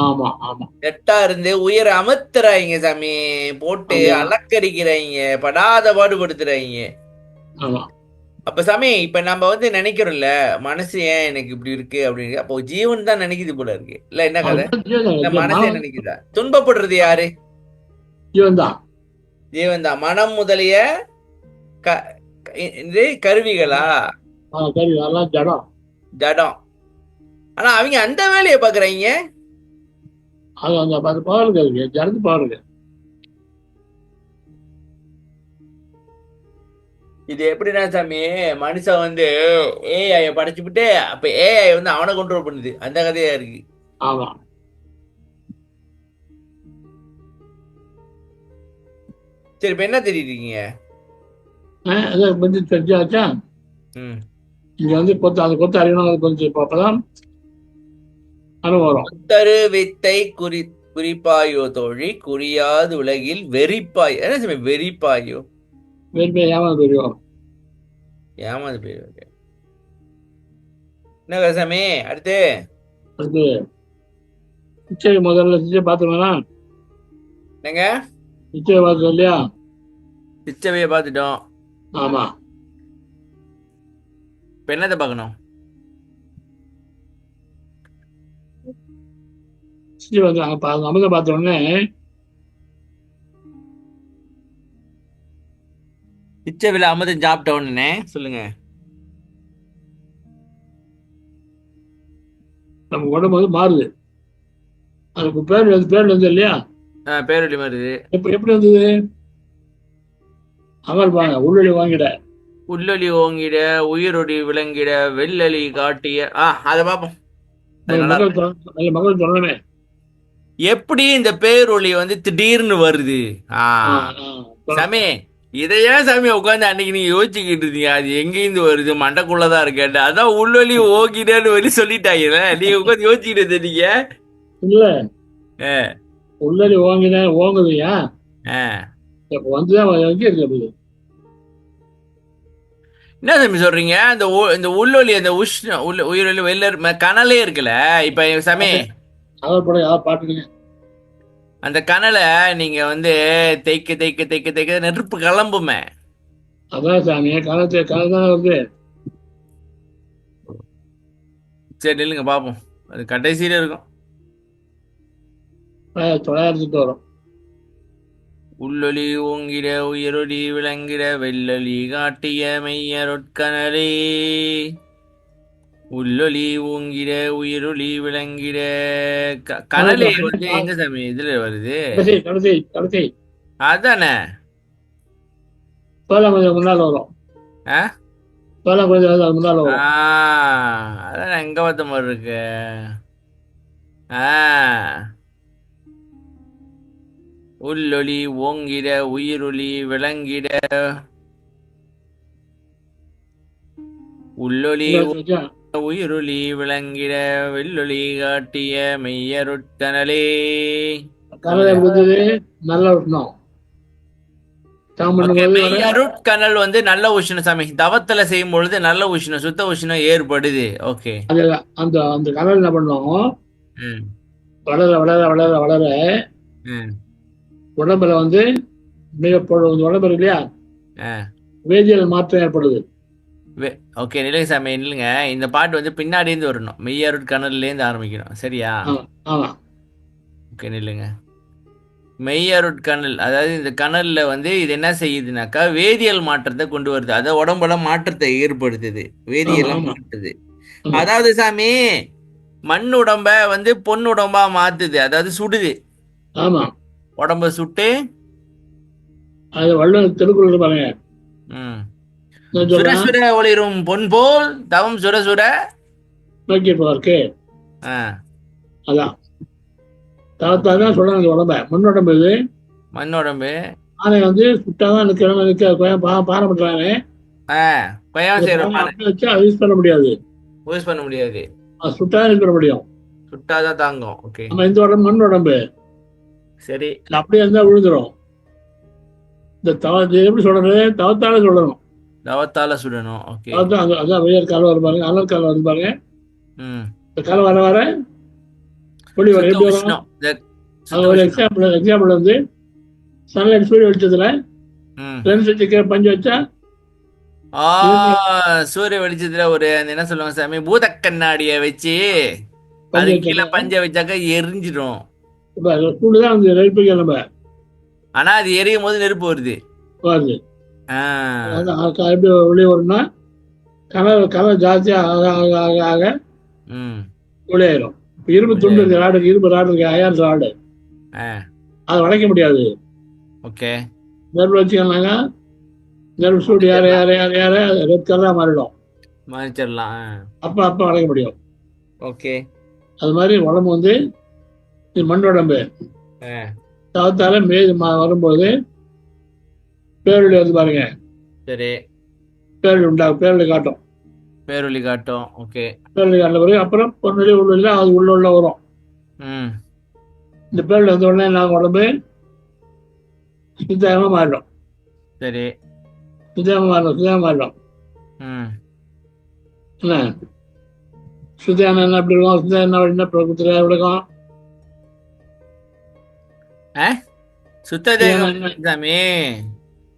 ஆமா, ஆமா. செட்டா இருந்து உயிரை அமர்த்துறாங்க சாமி. போட்டு அலக்கடிக்கிறாங்க, படாத பாடுபடுத்துறாங்க. ஆமா. அப்ப சாமி, இப்ப நம்ம வந்து நினைக்கிறோம்ல, மனசு ஏன் எனக்கு இப்படி இருக்கு அப்படின்னு. அப்போ ஜீவன் தான் நினைக்குது போல இருக்கு. இல்ல என்ன கதை? இல்ல மனசே நினைக்குதா? துன்பப்படுறது யாரு? ஜீவன் தான். ஜீவன் தான். மனம் முதலிய கருவிகளா? ஜடம். ஜடம். ஆனா அவங்க அந்த வேலையை பாக்குறாங்க. அது அந்த பவர் இருக்கு, ஜடத்து பவர் இருக்கு. இது எப்படின்னா சாமி, மனுஷன் வந்து ஏஐ படைச்சுட்டு அப்ப ஏஐ வந்து அவனை கண்ட்ரோல் பண்ணுது. அந்த கதையா இருக்கு. ஆமா. சரி, இப்ப என்ன தெரியுறீங்க? தெரிஞ்சாச்சா? இங்க வந்து அந்த கொத்து அறியணும். கொஞ்சம் அப்பதான் அனுபவம். கொத்தரு வித்தை குறிப்பாயோ தோழி, குறியாது உலகில் வெறிப்பாய். என்ன சாமி வெறிப்பாயோ? ஏமாந்து போயிடுவோம். ஏமாந்து போயிடுவாங்க. என்ன சாமி அடுத்து? நிச்சயம் முதல்ல நிச்சயம் பார்த்துக்கோங்களா? என்னங்க? நிச்சயம் பார்த்தோம் இல்லையா? நிச்சயவைய பார்த்துட்டோம். ஆமா. இப்ப என்னத்தை பார்க்கணும்? அமிர்தம் பார்த்த உடனே நிச்சயவில அமிர்தம் சாப்பிட்ட உடனே சொல்லுங்க. நம்ம உடம்பு வந்து மாறுது. அதுக்கு பேர் வந்து இல்லையா? பேரொழி மாறுது. எப்படி வந்தது? அமர்பாங்க. உள்ளொளி வாங்கிட, உள்ளொளி ஓங்கிட, உயிரொடி விளங்கிட, வெள்ளொளி காட்டிய. அத பாப்போம். மகள் சொல்லணுமே. எப்படி இந்த பேரொளி வந்து திடீர்னு வருது? சாமி, இதையா சாமி உட்காந்து அன்னைக்கு நீங்க யோசிச்சுக்கிட்டு இருந்தீங்க? அது எங்கேருந்து வருது? மண்டக்குள்ளதான் இருக்கேன். அதான் உள்ளொலி ஓகிடன்னு வெளி சொல்லிட்டாங்க. நீங்க உட்காந்து யோசிச்சுக்கிட்டு இருந்தீங்க. இல்ல, உள்ளொலி ஓங்குதுயா. வந்துதான் இருக்கு. என்ன சாமி சொல்றீங்க? இந்த உள்ளொலி, அந்த உயிரொலி வெள்ள கனலே இருக்குல்ல. இப்ப சாமி பாட்டுங்க, அந்த கனலை நீங்க வந்து தேய்க்க தேய்க்க தேய்க்க தேய்க்க நெருப்பு கிளம்புமே. அதான் சாமி, கனல் தான் வருது. சரி நில்லுங்க பாப்போம். அது கடைசியில இருக்கும். 900 வரும். உள்ளொலி ஓங்கிட, உயிரொலி விளங்கிட, வெள்ளொலி காட்டிய மெய்யரொட்கனலே. உள்ளொலி ஓங்கிட, உயிரொலி விளங்கிட. கனலே வந்து எங்க சாமி இதுல வருது? கடைசி அதானே கொஞ்சம் முன்னால வரும். கொஞ்சம் முன்னால வரும். அதான் எங்க பார்த்த மாதிரி இருக்கு. உள்ளொலி ஓங்கிட, உயிரொலி விளங்கிட. உள்ளொலி உயிருளி விளங்கிட வெள்ளொளி காட்டிய மெய்யருட்கனலே. கனல் எப்படி இருந்தது? நல்ல உஷ்ணம். தவம் ஓகே, பண்ணும்போது வர மெய்யருட்கனல் வந்து நல்ல உஷ்ணம் சாமி. தவத்துல செய்யும் பொழுது நல்ல உஷ்ணம், சுத்த உஷ்ணம் ஏற்படுது. ஓகே. அது அந்த அந்த கனல் என்ன பண்ணும்? ம். வளர வளர வளர வளர ம். உடம்புல வந்து உடம்பு இருக்கு இல்லையா, ஆ. வேதியியல் மாற்றம் ஏற்படுது. ஓகே, நில்லுங்க சாமி, நில்லுங்க. இந்த பாட்டு வந்து பின்னாடி இருந்து வரணும், மெய்யருட்கனல்ல இருந்து ஆரம்பிக்கணும், சரியா? ஆமா ஆமா. ஓகே, நில்லுங்க. மெய்யருட்கனல், அதாவது இந்த கனல்ல வந்து இது என்ன செய்யுதுனாக்கா வேதியியல் மாற்றத்தை கொண்டு வருது. அதாவது உடம்புல மாற்றத்தை ஏற்படுத்துது, ஆமா வேதியியலை ஆமா மாற்றுது. ஆமா அதாவது சாமி, மண் உடம்ப வந்து பொன் உடம்பா மாத்துது, அதாவது சுடுது. ஆமா. உடம்ப சுட்டு. அது வள்ளுவர் திருக்குறள் பாருங்க, ம். என்ன சுர சொல்றான்? சுர ஒளிரும் பொன் போல் தவம் சுர சுர. நோக்கி போறக்கு ஆ. அதான் தவத்தாதான் ஓகே. தான் சொல்றாங்க. இந்த உடம்ப மண் உடம்பு இது. மண் உடம்பு. பானை வந்து சுட்டாதான் நிற்கிறவங்க நிற்க பானை பண்றாங்க. ஆ. கொயம் அந்த செய்யற பானை பானை. அப்படியே வச்சு அதை யூஸ் பண்ண முடியாது. யூஸ் பண்ண முடியாது, அது சுட்டாதான் யூஸ் பண்ண முடியும். சுட்டாதான் தாங்கும். ஓகே. நம்ம இந்த உடம்பு மண் உடம்பு, சரி. இது அப்படியே இருந்தா விழுந்துரும். இந்த இது எப்படி சொல்றது? தவத்தால சொல்லணும். தவத்தால சுடணும். ஓகே. அதான் அதான் வெயில் காலம் வரும் பாருங்க, அனல் காலம் வரும் பாருங்க. ம். இந்த காலம் வர வர ஒளி வரும். சுத்த எப்படி வரும்? உஷ்ணம். அது சுத்த ஒரு உஷ்ணம். எக்ஸாம்பிள் வந்து சன்லைட் சூரிய வெளிச்சத்துல ம். லென்ஸ் வச்சு பஞ்சு வச்சா ஆ, சூரிய வெளிச்சத்துல ஒரு அந்த என்ன சொல்லுவாங்க சாமி, பூத கண்ணாடிய வச்சு அது பஞ்சு கீழே வச்சாங்க. பஞ்ச வச்சாக்கா எரிஞ்சிடும். இப்ப சூடுதான் அந்த நெருப்புக்கு நம்ம ஆனா அது எரியும் போது நெருப்பு வருது. வருது. ஆ. எப்படி ஒளி வரும்னா கலர் ஜாஸ்தியா ஆக ஆக ஆக ஆக ம். ஒளி ஆயிரும். இரும்பு துண்டு இருக்கு, ராடு இருக்கு, இரும்பு ராடு இருக்கு, அயன் ராடு. ஆ. அதை உடைக்க முடியாது. ஓகே. நெருப்பு வச்சுக்கலாங்க, நெருப்பு சூடு ஏற ஏற ஏற ஏற ரெட் கலரா மாறிடும். மன்னிச்சிடலாம். அப்ப அப்ப உடைக்க முடியும். ஓகே. அது மாதிரி உடம்பு வந்து இது மண் உடம்பு. ஆ. தவத்தால மேது வரும்போது பேரொளி வந்து பாருங்க, சரி. பேரொளி உண்டாகும், பேரொளி காட்டும். பேரொளி காட்டும். ஓகே. பேரொளி காட்டின பிறகு அப்புறம் பொன்னொழி உள்ள அது உள்ள வரும். ம். இந்த பேரொளி வந்த உடனே நாங்கள் உடம்பு சுத்தமாக மாறிடும். சரி. சுத்தமாக மாறிடும். ம். என்ன சுத்தியான என்ன எப்படி இருக்கும்? சுத்தம் என்ன பிரபுத்திர விளக்கம்? சுத்த தேகம் சாமி,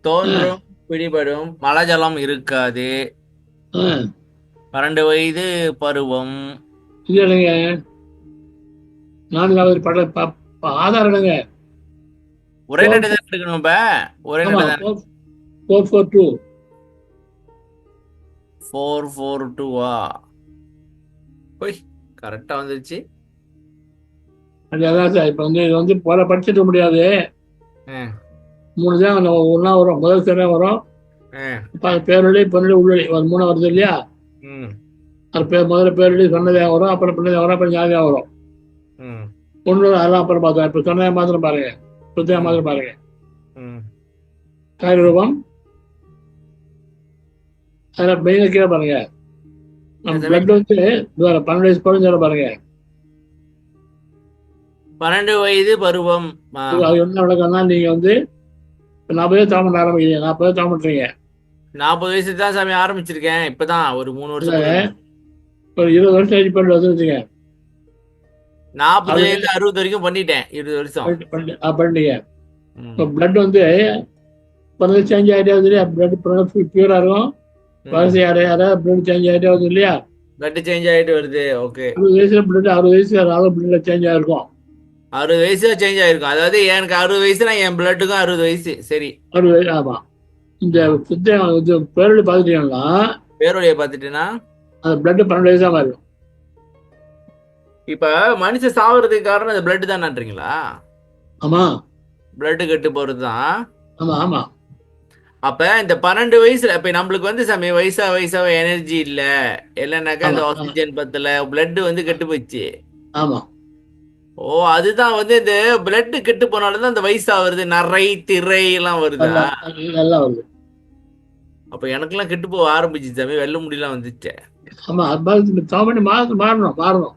தோன்றும் பிடிபடும் மலஜலம் இருக்காது, 12 வயது பருவம். இது இல்லைங்க, 4வது பட ஆதாரம் இல்லைங்க. ஒரே நட்டு தான் எடுக்கணும். இப்ப ஒரே நட்டு தான். 442 442 போய் கரெக்டா வந்துருச்சு. அதான் சார். இப்ப வந்து இது வந்து போல படிச்சுட்டு முடியாது. 3 தான் ஒன்னா வரும். முதல் சேர வரும், பேரொழி பொருளி உள்ளொளி 3 வருது இல்லையா? அது முதல்ல பேரொழி சொன்னதே வரும், அப்புறம் பின்னதே வரும், அப்புறம் ஞாபகம் வரும். ஒன்று அதெல்லாம் அப்புறம் பார்த்தோம். இப்ப சொன்னதை மாத்திரம் பாருங்க, சுத்தியா மாத்திரம் பாருங்க. காரிய ரூபம் அதில் மெயினாக கீழே பாருங்க. நம்ம பிளட் வந்து 12 வயசு குறைஞ்ச பாருங்க. 12 வயது பருவம். அது என்ன விளக்கம்னா, நீங்க வந்து 40 தாம பண்ண ஆரம்பிக்கிறீங்க, 40 தாம பண்றீங்க. 40 வயசு தான் சாமி ஆரம்பிச்சிருக்கேன். இப்பதான் ஒரு 3 வருஷம். ஒரு 20 வருஷம் ஏஜ் பண்ணி வந்துருச்சுங்க. 40 வயது 60 வரைக்கும் பண்ணிட்டேன். 20 வருஷம் பண்ணிட்டீங்க. இப்போ பிளட் வந்து சேஞ்ச் ஆகிட்டே வருது இல்லையா? பிளட் பியூரா இருக்கும். வயசு யாரையார பிளட் சேஞ்ச் ஆகிட்டே வருது இல்லையா? பிளட் சேஞ்ச் ஆகிட்டு வருது. ஓகே. 60 வயசுல பிளட் 60 வயசு பிளட்ல சேஞ்ச் ஆகிருக்கும். 60 வயசுல சேஞ்ச் ஆயிருக்கும். அதாவது எனக்கு 60 வயசுனா என் பிளட்டுக்கும் 60 வயசு. சரி. 60 வயசு. ஆமா. இந்த பேரொழி பார்த்துட்டீங்கன்னா, பேரொழியை பார்த்துட்டேன்னா அந்த பிளட் 12 வயசா மாறிடும். இப்ப மனுஷன் சாவறதுக்கு காரணம் அந்த பிளட் தானன்றீங்களா? ஆமா. பிளட் கெட்டு போறதுதான். ஆமா ஆமா. அப்ப இந்த 12 வயசுல இப்ப நம்மளுக்கு வந்து சமய வயசா எனர்ஜி இல்ல, இல்லைன்னாக்கா இந்த ஆக்சிஜன் பத்தல, பிளட் வந்து கெட்டு போயிடுச்சு. ஆமா. ஓ, அதுதான் வந்து இந்த பிளட் கெட்டு போனாலதான் இந்த வயசா வருது, நரை திரை எல்லாம் வருதா? எல்லாம் வருது. அப்ப எனக்கெல்லாம் கெட்டு போக ஆரம்பிச்சு சாமி, வெள்ள முடியெல்லாம் வந்துச்சு. ஆமா, அது மாதிரி தவம் பண்ணி மாறணும்.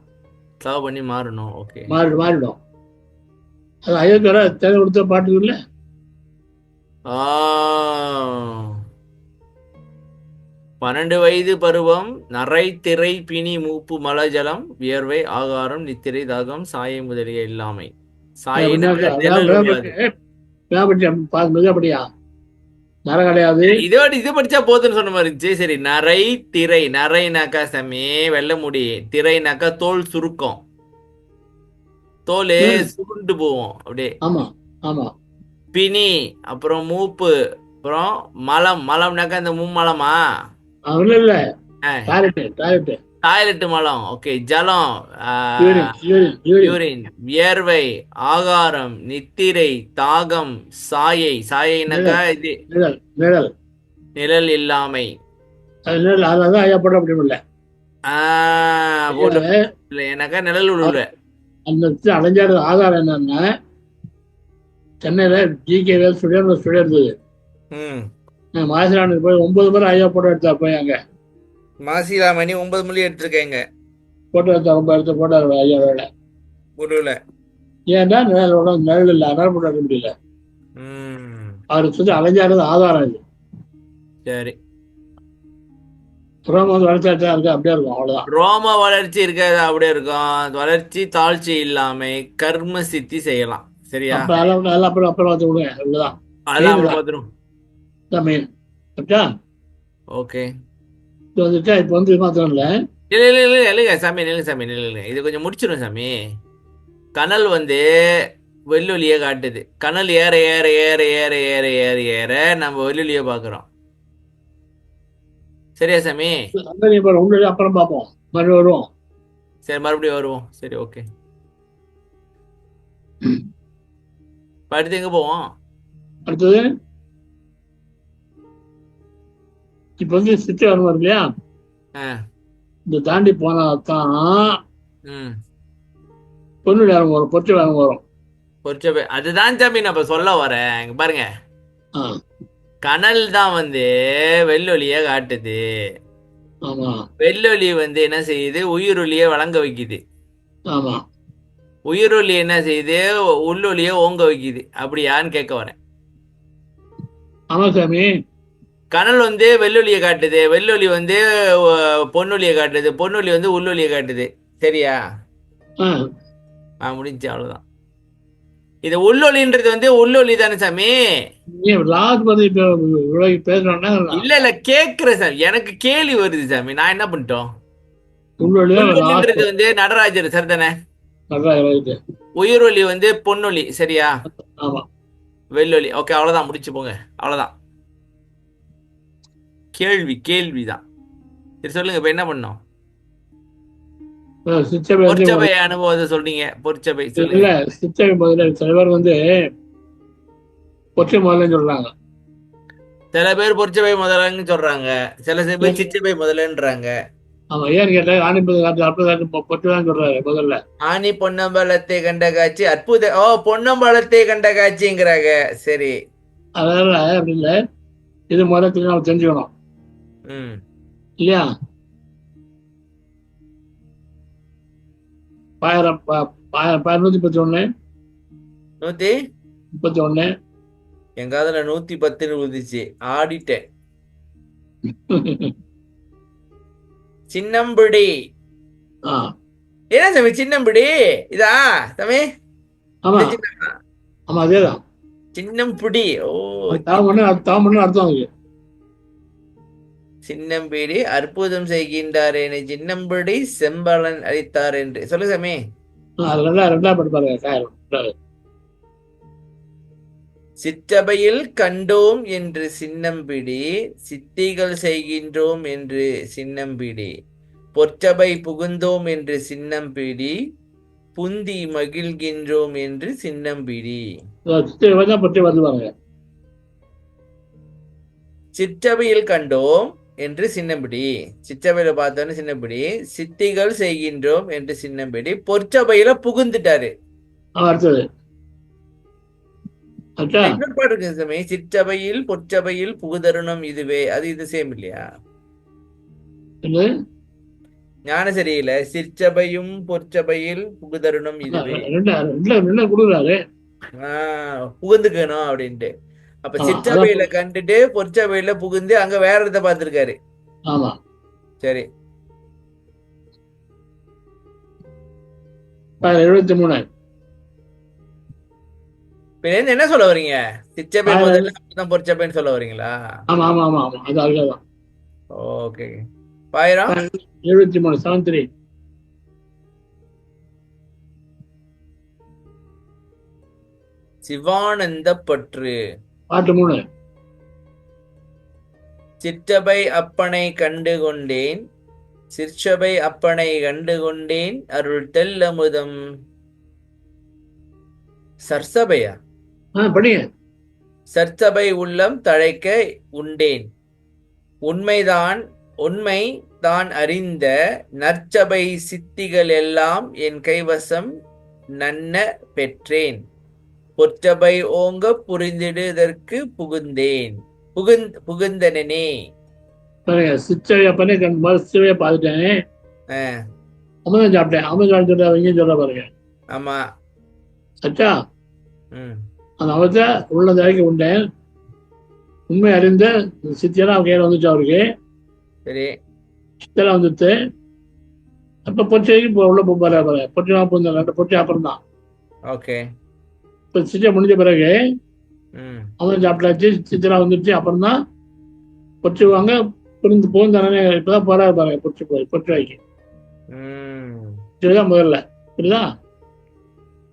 சாவ் பண்ணி மாறணும். ஓகே. மாறிடும். அது அயோத்தியால தேவை கொடுத்த பாட்டு இல்லை. ஆ 12 வயது பருவம், நரை திரை பிணி மூப்பு மலஜலம் வியர்வை ஆகாரம் நித்திரை தாகம் சாயை முதலிய இல்லாமை. சாயினாக்க நிழல் ஒளியாது. மெதுவாப்படியா நரம் கிடையாது. இது படிச்சா போதுன்னு சொன்ன மாதிரி இருந்துச்சு. சரி, நரை திரை, நரைனாக்கா சாமி வெள்ள முடி, திரைனாக்கா தோல் சுருக்கம், தோல் சுருண்டு போவோம் அப்படியே. ஆமா ஆமா. பிணி, அப்புறம் மூப்பு, அப்புறம் மலம், மலம்னாக்கா இந்த மும்மலமா? இல்ல இல்ல, டாய்லெட் டாய்லெட் மலம். ஓகே. ஜலம், யூரின், வியர்வை, ஆகாரம், நித்திரை, தாகம், சாயை, சாயைனாக்கா இது நிழல். நிழல் இல்லாமை. நிழல் அதான் ஐயா போட முடியல. எனக்கா நிழல் விடுல. அந்த அடைஞ்சாடு ஆதாரம் என்னன்னா, சென்னையில ஜிகே ஸ்டுடியோ இருந்தது. மாசிலானுக்கு போய் 9 பேர் ஐயா போட்டோ எடுத்தா போய் அங்க மாசிலாமணி 9 மணி எடுத்திருக்கேங்க. போட்டோ எடுத்தா ரொம்ப எடுத்து போட்டோ ஐயாவோட முடியல. ஏன்டா நிழல் இல்லை, அதனால போட்டோ எடுக்க முடியல. அவருக்கு சொல்லி அலைஞ்சாடுறது ஆதாரம் இது. சரி, ரோம வளர்ச்சி இருக்கு, அப்படியே இருக்கும். அவ்வளவுதான். ரோம வளர்ச்சி இருக்காது, அப்படியே இருக்கும். வளர்ச்சி தாழ்ச்சி இல்லாம கர்ம சித்தி செய்யலாம். சரியா? அப்புறம் பார்த்து விடுங்க. அவ்வளவுதான். ஓகே. இப்ப வந்து மாத்திரம் இல்ல. இல்ல சாமி, நில்லுங்க. இது கொஞ்சம் முடிச்சிடும் சாமி. கனல் வந்து வெள்ளொலிய காட்டுது. கனல் ஏற ஏற ஏற ஏற ஏற ஏற ஏற நம்ம வெள்ளொலிய பாக்குறோம். சரியா சாமி? அப்புறம் பார்ப்போம், மறுபடியும் வருவோம். சரி, மறுபடியும் வருவோம். சரி, ஓகே. அடுத்து எங்க போவோம்? அடுத்தது இப்ப வந்து சித்தி வரும் இல்லையா, இந்த தாண்டி போனாதான் பொண்ணு நேரம் வரும், பொற்ற நேரம் வரும். அதுதான் சாமி நான் இப்ப சொல்ல வரேன். இங்க பாருங்க, கனல் தான் வந்து வெள்ளொலிய காட்டுது. வெள்ளொலி வந்து என்ன செய்யுது? உயிரொலிய வழங்க வைக்குது. உயிரொலி என்ன செய்யுது? உள்ளொலிய ஓங்க வைக்குது. அப்படியான்னு கேட்க வரேன். ஆமா சாமி. கனல் வந்து வெள்ளொலிய காட்டுது, வெள்ளொலி வந்து பொன்னொலிய காட்டுது, பொன்னொலி வந்து உள்ளொலிய காட்டுது. சரியா? முடிஞ்சு, அவ்வளவுதான். இது உள்ளொலின்றது வந்து உள்ளொலி தானே சாமி? இல்ல கேக்குற சாமி, எனக்கு கேள்வி வருது சாமி. நான் என்ன பண்ணிட்டோம்? உள்ளொலின்றது வந்து நடராஜர் சார் தானே? உயிரொலி வந்து பொன்னொலி. சரியா? வெள்ளொலி. ஓகே, அவ்வளவுதான். முடிச்சு போங்க, அவ்வளவுதான். கேள்விதான். சரி, சொல்லுங்க. இப்ப என்ன பண்ணோம்? பொற்சபை அனுபவத்தை சொல்றீங்க. பொற்சபை சொல்லுங்க. சிச்சபை முதல்ல சில பேர் வந்து பொற்றை முதல்ல சொல்றாங்க. சில பேர் பொற்சபை முதலன்னு சொல்றாங்க, சில பேர் சிச்சபை முதலன்றாங்க. ஆமா, ஏன்னு கேட்டா ஆணி பொற்றுதான் சொல்றாரு முதல்ல. ஆணி பொன்னம்பலத்தை கண்ட காட்சி அற்புத பொன்னம்பலத்தை கண்ட காட்சிங்கிறாங்க. சரி, அதனால அப்படி இல்லை, இது முதல்ல நம்ம தெரிஞ்சுக்கணும் இல்லையா? 131 எங்க அதுல 110 விழுந்துச்சு. ஆடிட்டேன். சின்னம்பிடி. என்ன சாமி சின்னம்பிடி? இதா சாமி? ஆமா அதேதான் சின்னம்பிடி. அர்த்தம். சின்னம்பிடி அற்புதம் செய்கின்றார் என சின்னம்பிடி செம்பலன் அளித்தார் என்று சொல்லு சாமி. சிற்றபையில் கண்டோம் என்று சின்னம்பிடி, சித்திகள் செய்கின்றோம் என்று சின்னம்பிடி, பொற்சபை புகுந்தோம் என்று சின்னம்பிடி, புந்தி மகிழ்கின்றோம் என்று சின்னம்பிடி. சிற்றபையில் கண்டோம் என்று சின்னம்பிடி, சிற்றபையில பார்த்தோன்னு சின்னம்பிடி, சித்திகள் செய்கின்றோம் என்று சின்னம்பிடி, பொற்சபையில புகுந்துட்டாரு. ஆச்சா இன்னொரு பாட்டு இருக்கு சாமி, சிற்றபையில் பொற்சபையில் புகுதருணம் இதுவே, அது இது சேம் இல்லையா? இது ஞானசரியில சிற்சபையும் பொற்சபையில் புகுதருணம் இதுவே, ரெண்டு ரெண்டுல ரெண்டு கொடுக்குறாரு. புகுந்துக்கணும் அப்படின்ட்டு. அப்ப ஆமா அதான் சிற்றபையில கண்டுட்டு பொற்சபையில புகுந்து அங்க வேற இடத்த பார்த்திருக்காரு. ஆமா சரி, 73. இப்ப இருந்து என்ன சொல்ல வர்றீங்க? சிற்றபை முதல்ல அப்புறம் பொற்சபைன்னு சொல்ல வர்றீங்களா? ஆமா ஆமா ஆமா ஆமா அது அதுதான். ஓகே. 1000 73 73. சிவானந்த பற்று. பாட்டு 3. சிற்றபை அப்பனை கண்டு கொண்டேன், சிற்சபை அப்பனை கண்டு கொண்டேன், அருள் தெல்லமுதம். சர்சபையா? படிங்க. சர்சபை உள்ளம் தழைக்க உண்டேன், உண்மைதான் உண்மை தான் அறிந்த நற்சபை சித்திகள் எல்லாம் என் கைவசம் நன்ன பெற்றேன், பொற்சபை ஓங்க புரிந்திடுதற்கு புகுந்தேன் புகுந்தனே. பாருங்க சிச்சவையா பண்ணி சிச்சவையா பார்த்துட்டேன். அமுதம் சாப்பிட்டேன். அமுதம் சொல்றவங்க சொல்ற பாருங்க. ஆமா. அச்சா அந்த அமுதத்தை உள்ள தரைக்கு உண்டேன், உண்மை அறிந்த சித்தியெல்லாம் அவங்க கையில வந்துச்சு அவருக்கு. சரி, சித்தெல்லாம் வந்துட்டு அப்ப பொச்சைக்கு உள்ள போறாரு. பொச்சை போந்த 2 பொச்சை அப்புறம் தான். ஓகே. இப்ப சிச்சை முடிஞ்ச பிறகு அமுதம் சாப்பிட்டாச்சு, சித்தெல்லாம் வந்துருச்சு. அப்புறம் தான் பொச்சுவாங்க புரிந்து போந்தானே. இப்பதான் போறாரு பாருங்க பொச்சுவாய்க்கு. இதுதான் முதல்ல. புரியுதா?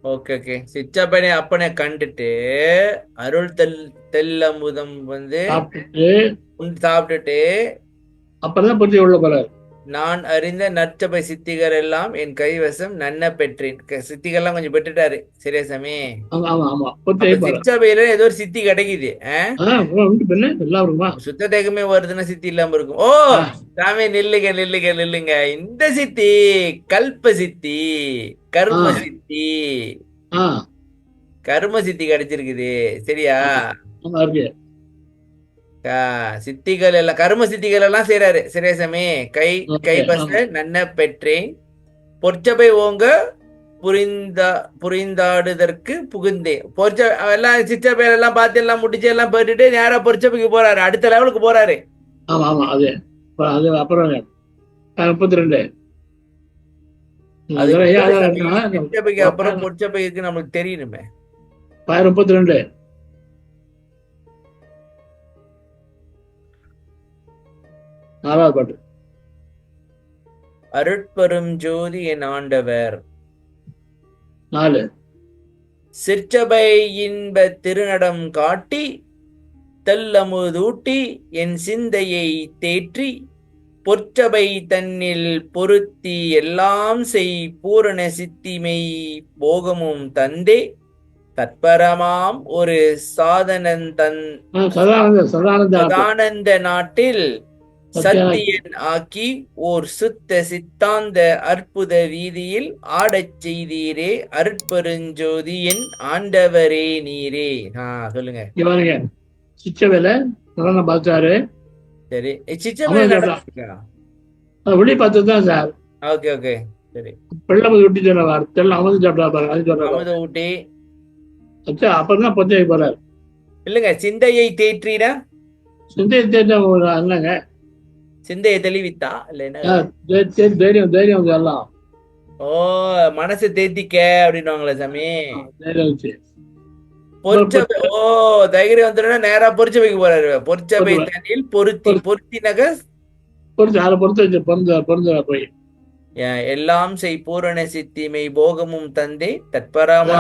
Okay okay. சிற்றப்பனை அப்பனை கண்டுட்டு அருள் தெல்லமுதம் வந்து சாப்பிட்டுட்டு அப்புறம் தான் பொச்சு உள்ள போறாரு. நான் அறிந்த நற்சபை சித்திகள் எல்லாம் என் கைவசம் நன்ன பெற்றேன். சித்திகள்லாம் கொஞ்சம் பெற்றுட்டாரு. சரியா சாமி? சிற்றபையில ஏதோ ஒரு சித்தி கிடைக்குது. சுத்த தேகமே வருதுன்னா சித்தி இல்லாம இருக்கும். ஓ சாமி, நில்லுங்க நில்லுங்க நில்லுங்க. இந்த சித்தி கல்ப சித்தி, கர்ம சித்தி, கர்ம சித்தி கிடைச்சிருக்குது. சரியா? சித்திகள் எல்லாம் கர்ம சித்திகள் எல்லாம் செய்யறாரு. சரியா சாமி? கைவச நன்ன பெற்றேன், பொற்சபை ஓங்க புரிந்தாடுதற்கு புகுந்தேன். எல்லாம் சிற்றபையில எல்லாம் பார்த்து எல்லாம் முடிச்சு எல்லாம் போட்டுட்டு நேரா பொற்சபைக்கு போறாரு. அடுத்த லெவலுக்கு போறாரு. ஆமா ஆமா அது அது அப்புறம் 32. சிற்றபைக்கு அப்புறம் பொற்சபைக்கு நம்மளுக்கு தெரியணுமே. 32 4வது பாட்டு. அருட்பெரும் ஜோதி என் ஆண்டவர். 4. சிற்றபை இன்ப திருநடம் காட்டி தெல்லமுதூட்டி என் சிந்தையை தேற்றி, பொற்சபை தன்னில் பொருத்தி எல்லாம் செய் பூரண சித்திமை போகமும் தந்தே, தற்பரமாம் ஒரு சதானந்த நாட்டில் சத்தியன் ஆக்கி ஓர் சுத்த சித்தாந்த அற்புத வீதியில் ஆடச் செய்தீரே, அருட்பெருஞ்சோதி என் ஆண்டவரே நீரே. சொல்லுங்க. சிச்சவேல பார்த்தாரு. சரி, வெளி பார்த்ததுதான் சார். Okay okay. சரி, வெள்ளமது ஊட்டி சொல்ல அமது சாப்பிட்டா ஊட்டி. அப்புறம் தான் பொச்சை போறாரு. இல்லங்க, சிந்தையை தேற்றினா சிந்தையை தேற்ற என்னங்க, சிந்தையை தெளிவித்தா இல்ல தைரியம் தைரியம் எல்லாம். ஓ, மனசு தேத்திக்க அப்படின்னுவாங்களே சாமி. தைரியம் வச்சு பொற்சபை. ஓ, தைரியம் வந்துடுனா நேரா பொற்சபைக்கு போறாரு. பொற்சபை தண்ணில் பொருத்தி நகர் பொறுத்து வச்சு பொருந்த போய் எல்லாம் செய் பூரண சித்திமை போகமும் தந்தே தற்பரமா.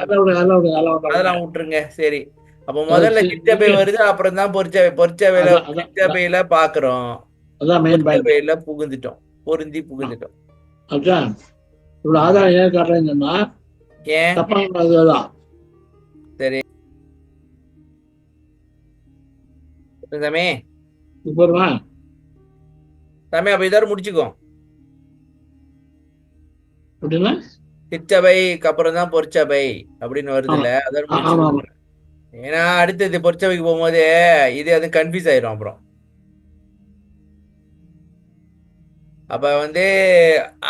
அதெல்லாம் விட்டுருங்க. சரி, அப்ப முதல்ல சிற்றபை வருது, அப்புறம் தான் பொற்சபையில பாக்குறோம். பொற்சபையில புகுந்துட்டோம், பொருந்தி புகுந்துட்டோம். இவ்வளவு ஆதாரம் ஏன் காட்டுறேன்னு சொன்னா ஏன். சரி சாமி, சாமி அப்ப இதோட முடிச்சுக்கோ. சிற்றபைக்கு அப்புறம் தான் பொற்சபை அப்படின்னு வருதுல்ல, அதோட ஏன்னா அடுத்தது பொற்சபைக்கு போகும்போது இது அது கன்ஃபியூஸ் ஆயிரும் அப்புறம். அப்ப வந்து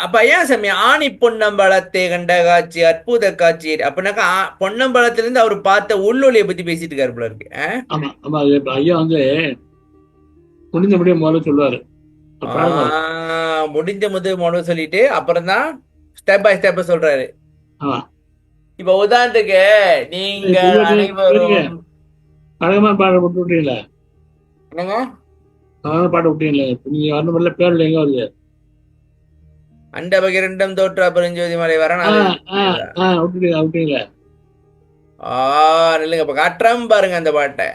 அப்ப ஏன் சாமி ஆணி பொன்னம்பலத்தை கண்ட காட்சி அற்புத காட்சி அப்படின்னாக்கா பொன்னம்பலத்துல இருந்து அவர் பார்த்த உள்ளொலியை பத்தி பேசிட்டு இருக்காரு போல இருக்கு. ஆமா ஆமா, அது இப்ப ஐயா வந்து முடிஞ்ச முடியும் முதல்ல சொல்லுவாரு. பழக்கம் இருக்கும். முடிஞ்ச முதல் சொல்லிட்டு அப்புறம் தான் ஸ்டெப் பை ஸ்டெப் சொல்றாரு. ஆமா. இப்ப உதாரணத்துக்கு நீங்கள் நீங்க அனைவரும் அழகமான பாட்டை விட்டு விட்டீங்களா? என்னங்க அழகான பாட்டை விட்டீங்களா? இப்ப நீங்க வரணும் முதல்ல பேர்ல எங்க வருது? அண்ட பகிரண்டம் தோற்றா பெருஞ்சோதி மலை வரணும் ஆ அது. ஆ விட்டுட்டீங்களா விட்டீங்களா? நில்லுங்க இப்ப காட்டுறாம பாருங்க அந்த பாட்டை.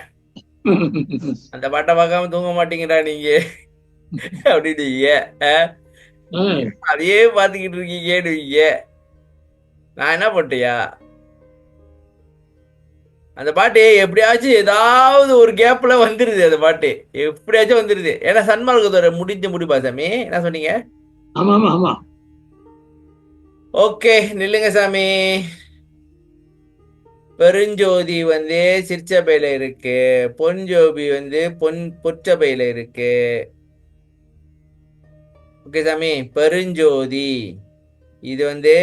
அந்த பாட்டை பார்க்காம தூங்க மாட்டீங்கடா நீங்க அப்படின்னீங்க. அதையே பார்த்துக்கிட்டு இருக்கீங்க. நான் என்ன பண்ணிட்டியா அந்த பாட்டு எப்படியாச்சும் ஏதாவது ஒரு கேப்ல வந்துருது. அந்த பாட்டு எப்படியாச்சும் வந்துருது. ஏன்னா சன்மார்க்கத்தோட முடிஞ்ச முடிப்பா சாமி என்ன சொன்னீங்க? ஆமா ஆமா ஆமா. ஓகே நில்லுங்க சாமி. பெருஞ்சோதி வந்து சிற்சபையில இருக்கு. பொன்ஜோபி வந்து பொற்சபையில இருக்கு. ஓகே சாமி. பெருஞ்சோதி இது வந்து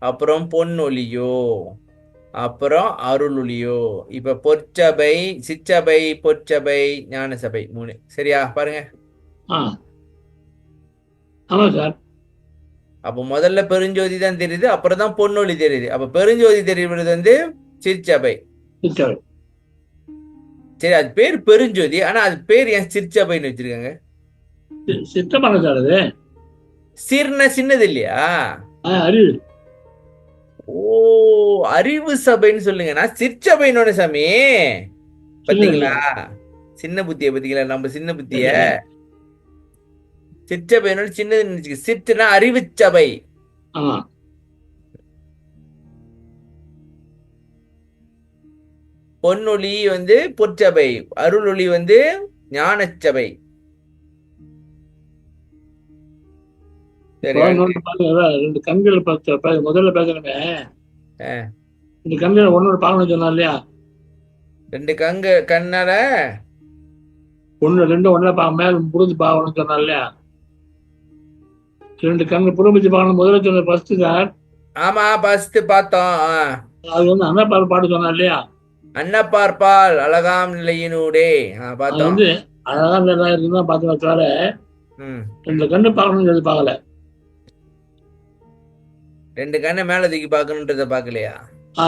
அப்புறம் பொன்னொலியோ அப்புறம் அருளொளியோ. இப்ப பொற்சபை சிற்றபை பொற்சபை ஞான சபை 3 சரியா பாருங்க. ஆமா சார். அப்ப முதல்ல பெருஞ்சோதி தான் தெரியுது, அப்புறம் தான் பொன்னொழி தெரியுது. அப்ப பெருஞ்சோதி தெரியுறது வந்து சிற்சபை. சரி அது பேர் பெருஞ்சோதி, ஆனா அது பேர் ஏன் சிற்சபைன்னு வச்சிருக்காங்க? சித்தமான சார் அது. சீர்னா சின்னது இல்லையா? அறிவு. ஓ அறிவு சபைன்னு சொல்லுங்க. நான் சிற்சபைன்னு சாமி. பாத்தீங்களா சின்ன புத்திய பாத்தீங்களா? நம்ம சின்ன புத்திய சிற்றபையோட சின்னதுன்னு நினைச்சுக்க. சிற்றுனா அறிவு சபை. பொன்னொழி வந்து பொற்சபை, அருளொளி வந்து ஞானச்சபை. சரி ரெண்டு கண்கள் முதல்ல பேசணுமே. ரெண்டு கண்கள் ஒன்னோட பார்க்கணும் சொன்னா இல்லையா? ரெண்டு கண்ணால ரெண்டு ஒண்ணு மேல புரிஞ்சு பார்க்கணும்னு சொன்னா இல்லையா? ரெண்டு கண்ணு புறமிச்சு பார்க்கணும் முதல்ல சொன்ன ஃபர்ஸ்ட் சார். ஆமா ஃபர்ஸ்ட் பார்த்தோம். அது வந்து அன்னப்பால் பாட்டு சொன்னா இல்லையா? அன்னப்பார்பால் அழகாம் நிலையினூடே அது வந்து அழகாம் நிலை இருக்குதான் பார்த்து வச்சால ரெண்டு கண்ணு பார்க்கணும்னு சொல்லி பார்க்கல. ரெண்டு கண்ணு மேல தூக்கி பார்க்கணுன்றத பார்க்கலையா?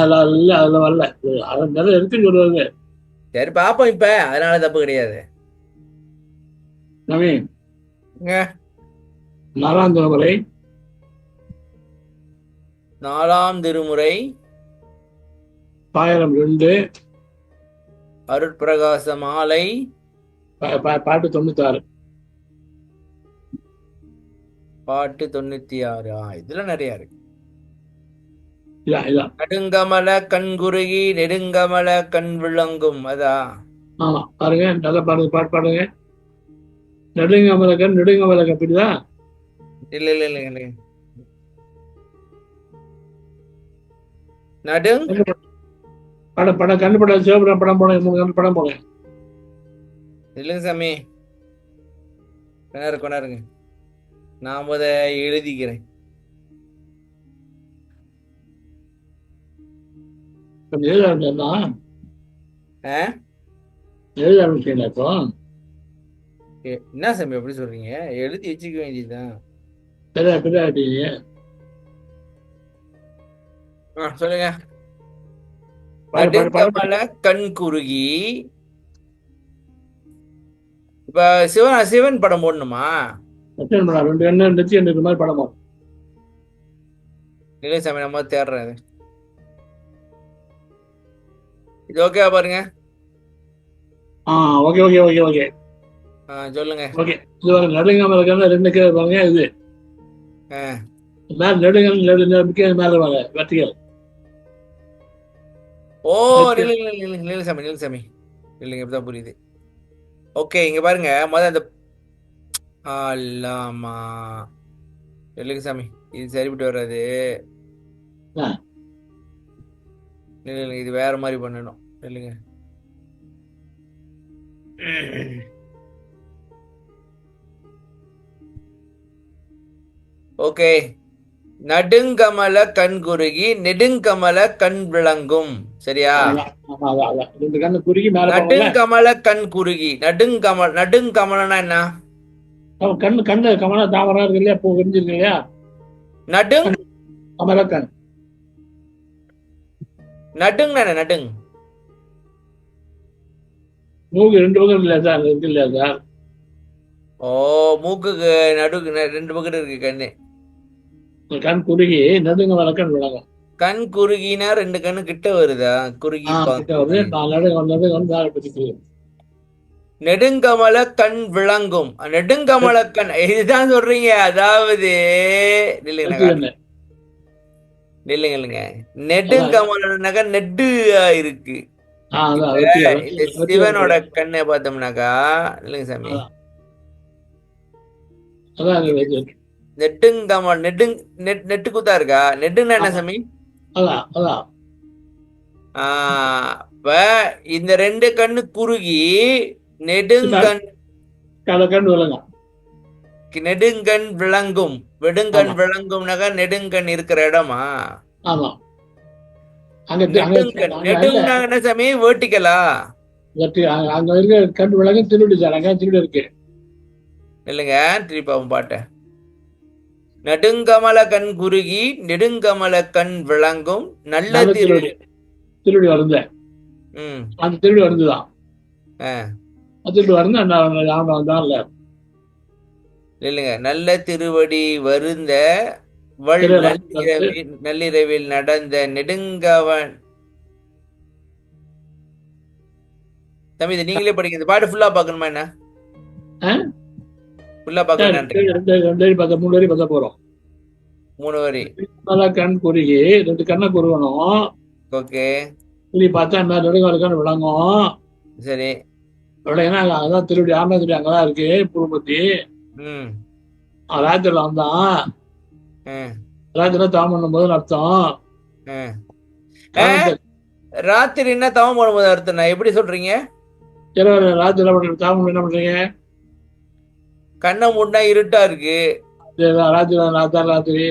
இல்ல அதுல வரல. அது நிறைய இருக்குன்னு சொல்லுவாங்க. சரி பாப்போம் இப்ப. அதனால தப்பு கிடையாது. நவீன் 4ஆம் திருமுறை 4ஆம் திருமுறை பாயிரம் 2 அருட்பிரகாச மாலை பாட்டு 96. பாட்டு 96. இதுல நிறைய இருக்கு. நடுங்கமல கண்குருகி நெடுங்கமல கண் விளங்கும். அதான் ஆமா பாருங்க நல்ல பாருங்க பாட்டு பாடுங்க. நெடுங்கமல கண் நெடுங்கமல கப்பிடுதா? இல்ல இல்ல இல்ல இல்ல நடுங் படம் கண்ணு படம் சிவபுரம் படம் போனேன். 3 கண்ணு படம் போனேன். இல்லைங்க சாமி கொண்டாருங்க. நான் எழுதிக்கிறேன். எழுத ஆரம்பிச்சீங்களா இப்போ? என்ன சாமி எப்படி சொல்றீங்க? எழுதி வச்சுக்க வேண்டியதுதான். சொல்லுங்க. நடுங்கமல கண் குறுகி. இப்ப சிவன் படம் போடணுமா? 2 கண்ணு இருந்துச்சு எனக்கு மாதிரி படம் போடும். இல்லை சாமி நம்ம தேடுறேன். இது ஓகேவா பாருங்க. ஓகே ஓகே ஓகே ஓகே சொல்லுங்க. ஓகே இது பாருங்க. நடுங்கமல கண்ணு 2 கீழே பாருங்க. இது மேல நெடுங்கல் மேல வாங்க வெற்றிகள். ஓ நில்லு சாமி இல்லைங்க இப்பதான் புரியுது. ஓகே இங்க பாருங்க. அந்த அல்லாமா இல்லைங்க சாமி இது சரிப்பட்டு வராது. இது வேற மாதிரி பண்ணணும். சொல்லுங்க. ஓகே. நடுங்கமல கண் குறுகி நெடுங்கமல கண் விளங்கும். சரியா? அதான், ஆமா, அதான். 2 கண்ணு குறுகி மேல போனோம்ல. நடுங்கமல கண் குறுகி நடுங்கமலனா என்ன? கண்ணு கண்ணு கமல தாமரம் இருக்கு இல்லையா, பூ விரிஞ்சிருக்கு இல்லையா, நடுங் கமலக்கண். நடுங்கண்ண நடுங். மூக்கு 2 பக்கம் இல்லையா சார், இருக்கு இல்லையா சார்? ஓ, மூக்குக்கு ரெண்டு பக்கம் இருக்கு கண்ணு. கண் குறுகி நெடுங்கமலக்கண் விளங்கும். கண் குறுகினா 2 கண்ணு கிட்ட வருதா? குறுகி கிட்ட வருது. பார்க்கும்போது. 4 நடுங்க வந்து மேல பிடிக்குது. நெடுங்கமல கண் விளங்கும். நெடுங்கமல கண் இதுதான் சொல்றீங்க. அதாவது நில்லுங்க, நான் வெற்றி காட்டுறேன். கண்ணு. நில்லுங்க. அதான், நெடுங்கமலனாக்கா நெடு இருக்கு. அதான் இப்ப வெற்றி இந்த வெற்றி சிவனோட கண்ணு. கண்ணை பார்த்தோம்னாக்கா, இல்லைங்க சாமி, அதான் அதான் இது வெற்றி. நெடுங்கமல் நெட்டு குத்தா இருக்கா? நெடுன்னா என்ன ஆமா, சாமி? அதான் அதான். இப்ப இந்த 2 கண்ணு குறுகி நெடுங்கண் கண் விளங்கும். நெடுங்கண் விளங்கும். வெடுங்கண் ஆமா, விளங்கும்னாக்கா நெடுங்கண் இருக்கிற இடமா? ஆமா. அங்க அங்க நெடுங்கண் அங்க இல்ல. நெடுங்கனா என்ன சாமி? வேர்ட்டிக்கலா? வெற்றி அங்க இருக்க கண் விளங்கும் திருடி சார், அங்க திருடி இருக்கு. இல்லைங்க, திருப்பி அவன் பாட்ட. நடுங்கமல கண் குறுகி நெடுங்கமல கண் விளங்கும் நல்ல நல்ல திரு. திருடி திருடி வருந்த. ம். அந்த திருடி வருந்துதான். ஆ, திருடி வருந்த ஆமா தான் இல்ல. இல்லைங்க, நல்ல திருவடி வருந்த வள் திருட நள்ளிரவில் நடந்த நெடுங்கவன். தம்பி, இது நீங்களே படிங்க. இந்த பாட்டு ஃபுல்லா பார்க்கணுமா என்ன? ஃபுல்லா பார்க்க வேண்டாம். 2 வரி பார்த்தா 3 வரி பார்த்தா போறோம். 3 வரி. நல்லா கண் குறுகி 2 கண்ணை குறுகணும். ஓகே, புள்ளி பார்த்தா என்ன நெடுங்கமலக்கண் விளங்கும். சரி. விளங்கினா அதான் திருடி ஆமா திருடி அங்கதான் இருக்கு பூபதி. ம். ராத்திரில வந்தான். ம். ராத்திரில தாம் பண்ணும் போது அர்த்தம். ம். காலத்தை ராத்திரின்னா தவம் போடும்போது அர்த்தம் நான் எப்படி சொல்றீங்க? இரவு ராத்திரில தாம் என்ன பண்றீங்க? கண்ணை மூடினா இருட்டா இருக்கு. ராத்திரி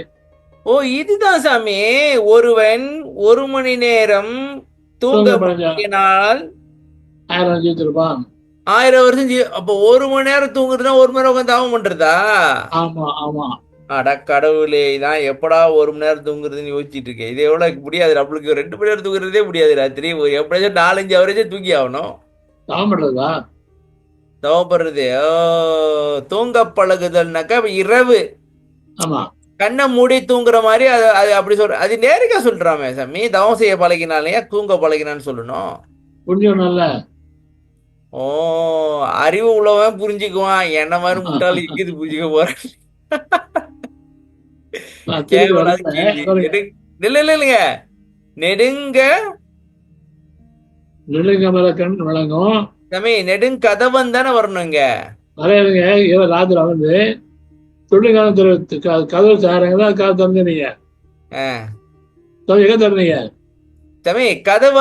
ஓ, இதுதான் சாமி. ஒருவன் 1 மணி நேரம் தூங்க தூங்க பழஞ்ச பழகினால் 1000 ஜீவித்திருப்பான். 1000 வருஷம் அப்போ 1 மணி நேரம் தூங்குறதுனா 1 மணி நேரம் உட்காந்து தவம் பண்றதா? ஆமா ஆமா. அட கடவுளே, இதான் எப்படா 1 மணி நேரம் தூங்குறதுன்னு யோசிச்சுட்டு இருக்கேன். இது எவ்வளவு முடியாது நம்மளுக்கு. 2 மணி நேரம் தூங்குறதே முடியாது ராத்திரி. எப்படியாச்சும் 4-5 அவரேஜ் தூங்கி ஆகணும். தவம் பண்றதா? தவம் பண்றது. ஓ, தூங்க பழகுதல்னாக்கா இப்ப இரவு ஆமா. கண்ணை மூடி தூங்குற மாதிரி. அது அது அப்படி அது நேரிக்கா சொல்றாமே சாமி. தவம் செய்ய பழகினாலே தூங்க பழகினான்னு சொல்லணும். புரிஞ்சோம் நல்ல. ஓ, அறிவு உள்ளவன் புரிஞ்சுக்குவான். என்ன மாதிரி முட்டாள் இங்கிது புரிஞ்சுக்க போறேன். திருடி கேவலாத வரல. கேள்வி. இல்லைங்க, நெடுங்க நெடுங்கமலக்கண் விளங்கும். சாமி, நெடுங்கதவன் தானே வரணும் இங்க. வரையாதுங்க. இரவு ராத்திரி வந்து தொழில்காலம் கதவு சாரங்க கதை திறந்தீங்க. எங்க திறந்தீங்க? சாமி, கதவ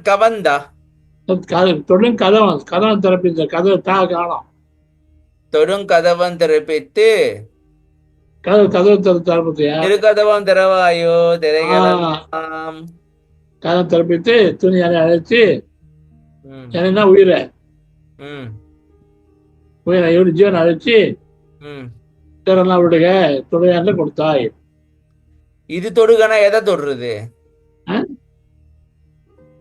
கவன்தா தொழில் கதவம் கதவம் திறப்பித்த கதவு காணும். தொடுங்கதவன் திறப்பித்து கதவு திறப்பித்தியா? திருக்கதவம் திறவாயோ திரைகளெல்லாம். கதவை திறப்பித்து துணி அழைச்சி ம். என்ன உயிரை ம். உயிரை ஜீவன் அழைச்சி ம். திறனா விடுக துணையாண்டு கொடுத்தாய். இது தொடுகனா எதை தொடுறது?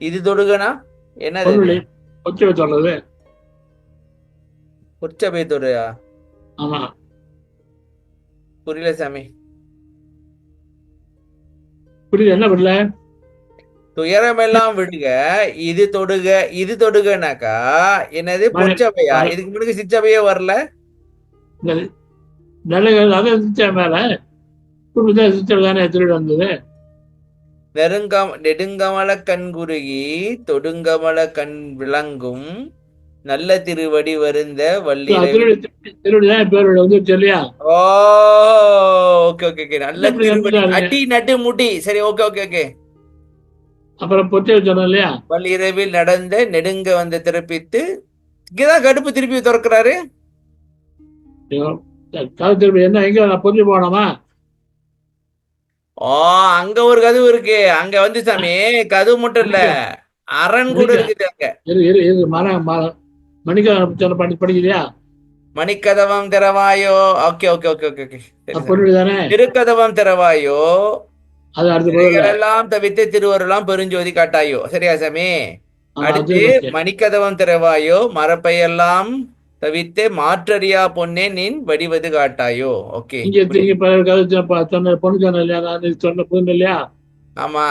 இது தொடுகனா என்னது? கொச்சவை சொல்றது. உச்சபை தொடுயா? ஆமா. புரியல சாமி. புரியல, என்ன புரியல? துயரமெல்லாம் விடுக இது தொடுக. இது தொடுகனாக்கா என்னது? பொச்சபையா? இதுக்கு முன்னாடி சிச்சபையே வரல. அதான் சிச்சை மேல சிச்சை தானே திருடி வந்தது. நெடுங்கமல கண் குறுகி தொடுங்கமல கண் விளங்கும் நல்ல திருவடி வருந்த வள்ளி. திருடிதான் பேர் வந்துருச்சு இல்லையா? ஓ, ஓகே ஓகே ஓகே. நல்ல திருவடி அடி நட்டு முடி. சரி, ஓகே ஓகே ஓகே. அப்புறம் பொத்தி வச்சோம் இல்லையா? பல்லிரவில் நடந்த நெடுங்க வந்து திறப்பித்து இங்கதான் கடுப்பு திருப்பி திறக்கிறாரு. கதை திருப்பி என்ன எங்க நான் பொத்தி போனோமா? ஓ, அங்க ஒரு கதவு இருக்கு. அங்க வந்து சாமி கதவு மட்டும் இல்ல, மணிக்க அரண் கூட மணிக்க இருக்குது அங்க. இரு மணிக்க படிக்கலையா? மணிக்கதவம் திறவாயோ. Okay okay okay okay okay, சரி சாமி. பொருள் தானே? திருக்கதவம் திறவாயோ, அது அடுத்த பொருள். திரைகளெல்லாம் தவித்து திருவருளாம் பெருஞ்சோதி காட்டாயோ. சரியா சாமி? ஆமா, அது அடுத்து பத்து. மணிக்கதவம் திறவாயோ, மரப்பையெல்லாம் தவித்து மாற்றறியா பொன்னே நின் வடிவது காட்டாயோ. ஓகே. இங்க திரும்பி சொன்ன பொண்ணு சொன்ன இல்லையா? நான் சொன்ன பொண்ணு இல்லையா? ஆமா.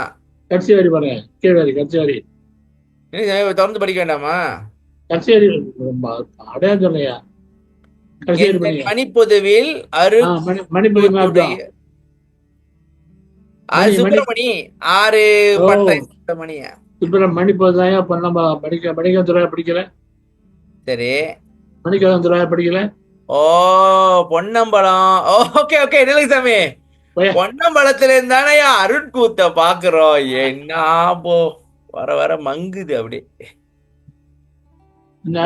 கடைசி வரி பாருங்க, கீழ் வரி கடைசி வரி. இனி சாமி தொடர்ந்து படிக்க வேண்டாமா? கடைசி வரி அடையாளம் சொன்னையா? கடைசி வரி எந்த பண்ணீங்க. மணிப்பொதுவில் அரு மணிப்பதி கூத்துடைய அர்த்தம். மணி மணி சுப்பிரமணி ஆறு ஓ, பட்டை சுப்பிரமணிய. இப்ப மணிப்பதி தான். இப்ப நம்ம மணிக்கம் துறையா படிக்கல, சரி. மணிக்கம் துறையா படிக்கல. ஓ, பொன்னம்பலம். ஓகே ஓகே, நிலக்கு சாமி. போய் பொன்னம்பலத்துல இருந்தானே அருட்கூத்த பாக்குறோம். என்ன போ, வர வர மங்குது அப்படி.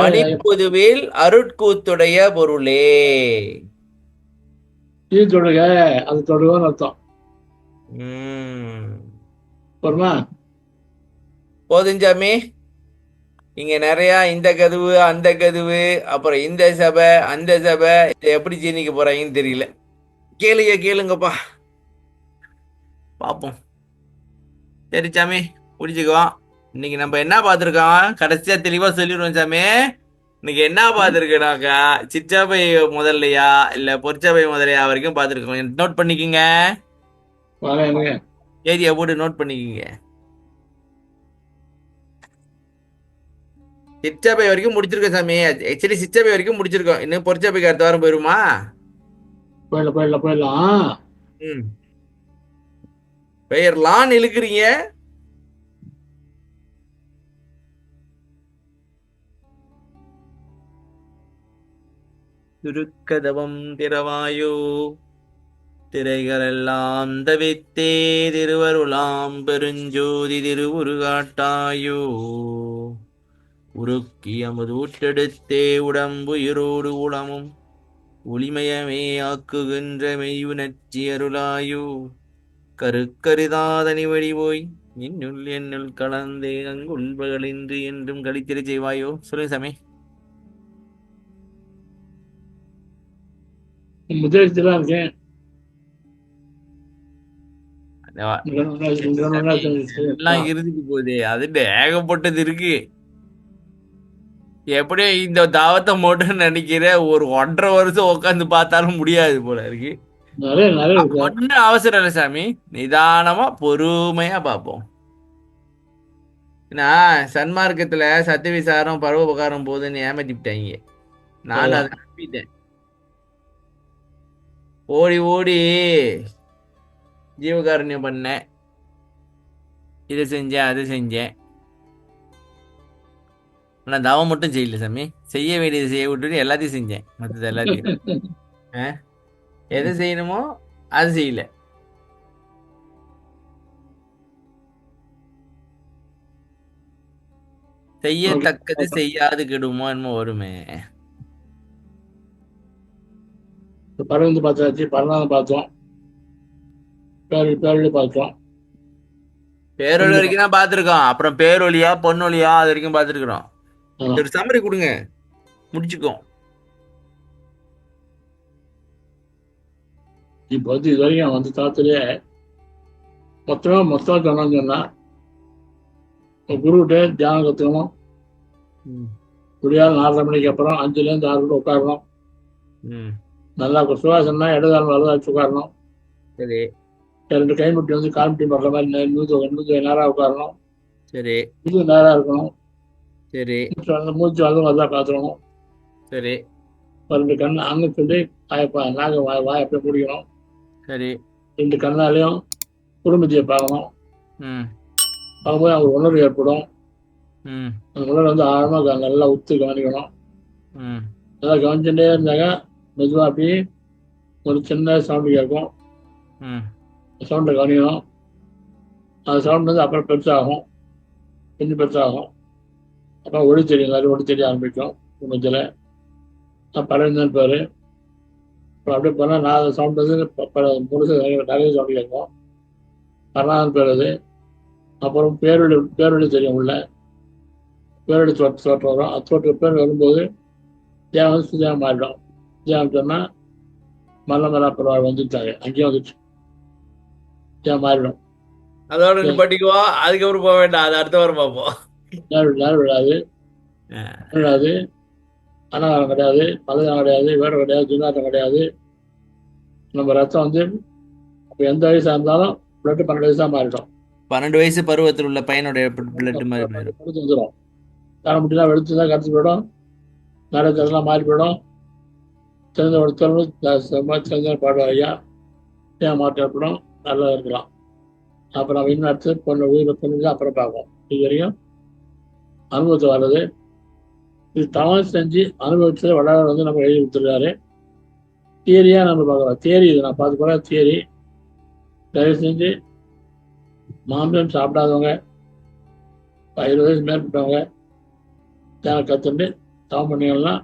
மணிப்பொதுவில் அருட்கூத்துடைய பொருளே. இது தொடுக, அது தொடுகன்னு அர்த்தம். உம் போருமா? போதுஞ்சாமி. இங்க நிறைய இந்த கதவு அந்த கதவு, அப்புறம் இந்த சபை அந்த சபை, இதை எப்படி ஜீர்ணிக்க போறாங்கன்னு தெரியல. கேளுங்க கேளுங்கப்பா, பாப்போம். சரி சாமி, முடிச்சுக்குவோம். இன்னைக்கு நம்ம என்ன பார்த்துருக்கோம் கடைசியா தெளிவா சொல்லிடுவோம் சாமி. இன்னைக்கு என்ன பார்த்துருக்கோம்னாக்கா, சிற்றபை முதல்லையா இல்ல பொற்சபை முதலையா வரைக்கும் பார்த்துருக்கோம். நோட் பண்ணிக்கிங்க, வரேன். ஏரியா போட்டு நோட் பண்ணிக்கிங்க. சிற்றபை வரைக்கும் முடிச்சிருக்கோம் சாமி. ஆக்சுவலி சிற்றபை வரைக்கும் முடிச்சிருக்கோம். இன்னும் பொற்சபைக்கு அடுத்த வாரம் போயிருமா? போயிடலாம். ம், பெயர்லான்னு இழுக்கிறீங்க. திருக்கதவம் திறவாயோ, திரைகளெல்லாம் தவித்தே திருவருளாம் பெருஞ்சோதி திருவுருகாட்டாயோ. உருக்கி அமுது ஊற்றெடுத்தே உடம்பு ஈரோடு உளமும் ஒளிமயமே ஆக்குகின்ற மெய்யுணர்ச்சி அருளாயோ. கருக்கருதாதனி வழிபோய் என்னுள் என்னுள் கலந்தே அங்குள்பகளின்றி என்றும் கழித்திரை செய்வாயோ. சொல்லுங்க சாமி. முதலீட்டுலாம் இருக்கேன். எல்லாம் இறுதிக்கு போகுது, அது ஏகப்பட்டது இருக்கு. எப்படியோ இந்த தாவத்தை மட்டும் நினைக்கிற ஒரு 1.5 வருஷம் உட்காந்து பார்த்தாலும் முடியாது போல இருக்கு. நிறைய இருக்கு. ஒன்னும் அவசரம் இல்லை சாமி, நிதானமா பொறுமையா பார்ப்போம். ஏன்னா சன்மார்க்கத்துல சத்திய விசாரம் பரோபகாரம் போதுன்னு ஏமாத்திட்டாங்க. நானும் அதை நம்பிட்டேன். ஓடி ஓடி ஜீவகாருண்யம் பண்ணேன், இதை செஞ்சேன் அதை செஞ்சேன். ஆனால் தவம் மட்டும் செய்யல சாமி. செய்ய வேண்டியதை செய்ய விட்டுட்டு எல்லாத்தையும் செஞ்சேன், மற்றது எல்லாத்தையும். எது செய்யணுமோ அது செய்யல. செய்யத்தக்கது செய்யாது கெடுமோ என்னமோ வருமே. பரந்து பார்த்தாச்சு, பரநாதம் பார்த்தோம், பேரொழி பார்த்தோம். பேரொழி வரைக்கும் தான் பார்த்துருக்கோம். அப்புறம் பேரொழியா பொன்னொழியா அது வரைக்கும் பார்த்துருக்குறோம். ஒரு சம்மரி கொடுங்க, முடிச்சுக்கோ. இப்போ வந்து இது வரைக்கும் வந்து தாத்திலே மொத்தம் சொன்னா குருகிட்ட தியானம் கற்றுக்கணும். முடியாது 4:30 மணிக்கு அப்புறம் 5லேருந்து 6 உட்காரணும். நல்லா சுவாசம்னா இடதாரம் வலதா வச்சு உட்காரணும். சரி. 2 கைமுட்டி வந்து கால்முட்டி படுற மாதிரி நூற்று நேராக உட்காரணும். சரி. இது நேராக இருக்கணும். சரி. மூச்சு வந்து நல்லா காத்துக்கணும். சரி. 2 கண் அங்கே சொல்லி வாய் அப்படியே முடிக்கணும். சரி. 2 கண்ணாலையும் குடும்பத்தையை பார்க்கணும். பார்க்கும்போது அவங்க உணர்வு ஏற்படும். அந்த உணர்வு வந்து ஆழமாக நல்லா உத்து கவனிக்கணும். நல்லா கவனிச்சுட்டே இருந்தாங்க. மெதுவாக அப்படியே ஒரு சின்ன சவுண்டு கேட்கும். சவுண்டை கவனிக்கணும். அந்த சவுண்ட் வந்து அப்புறம் பெருசாகும். கொஞ்சம் பெருசாகும். அப்புறம் ஒளி தெரிய எல்லாரும் ஒளி தெரிய ஆரம்பிக்கும் குடும்பத்தில். பழனின்னு பேர். அப்புறம் அப்படியே போனால் நான் சவுண்ட் வந்து முழுசு நிறைய சவுண்டு கேட்கும். கருணாகரன் பேர் அது. அப்புறம் பேரொழி தெரியும் உள்ள. பேரொழி தோட்டம் வரும். அது தோட்ட பேர் வரும்போது தேவன் வந்து சுஜாகம் மாறிடும். சுஜாகம் சொன்னால் மல்ல பரவாயில்ல வந்துட்டாங்க, அங்கேயும் வந்துச்சு. சுஜாகம் மாறிடும். அதோட படிக்குவோம், அதுக்கப்புறம் போக வேண்டாம், அது அடுத்த வாரம் பார்ப்போம். நேரம் விடாது விடாது. அன்னதானம் கிடையாது, மலதானம் கிடையாது, வேடம் கிடையாது, துர்நாற்றம் கிடையாது. நம்ம ரத்தம் வந்து இப்போ எந்த வயசாக இருந்தாலும் பிளட்டு 12 வயசாக மாறிடும். 12 வயசு பருவத்தில் உள்ள பையனுடைய பிளட் மாதிரி போயிடும். வந்துடும். தர முடியலாம் வெளுத்து தான் கரைச்சி போயிடும். நிறைய தரலாம் மாறி போயிடும். தெரிஞ்ச ஒருத்தர் தெரிஞ்ச பாடுவார் ஐயா, ஏன் மாற்றம் ஏற்படும், நல்லா இருக்கலாம். அப்புறம் நம்ம இன்னும் அடுத்து பொண்ணு உயிரை பொண்ணு அப்புறம் பார்ப்போம். இது வரையும் அனுபவத்தை வர்றது. இது தவறு செஞ்சு அனுபவிச்சது வளர வந்து நம்ம எழுதி கொடுத்துருக்காரு. தியரியாக நம்ம பார்க்கலாம். தியரி இது நான் பார்த்து போகிற தியரி. தயவு செஞ்சு மாம்பழம் சாப்பிடாதவங்க, 20 வயசு மேற்பட்டவங்க தேவை கற்றுட்டு தவம் பண்ணிங்கன்னா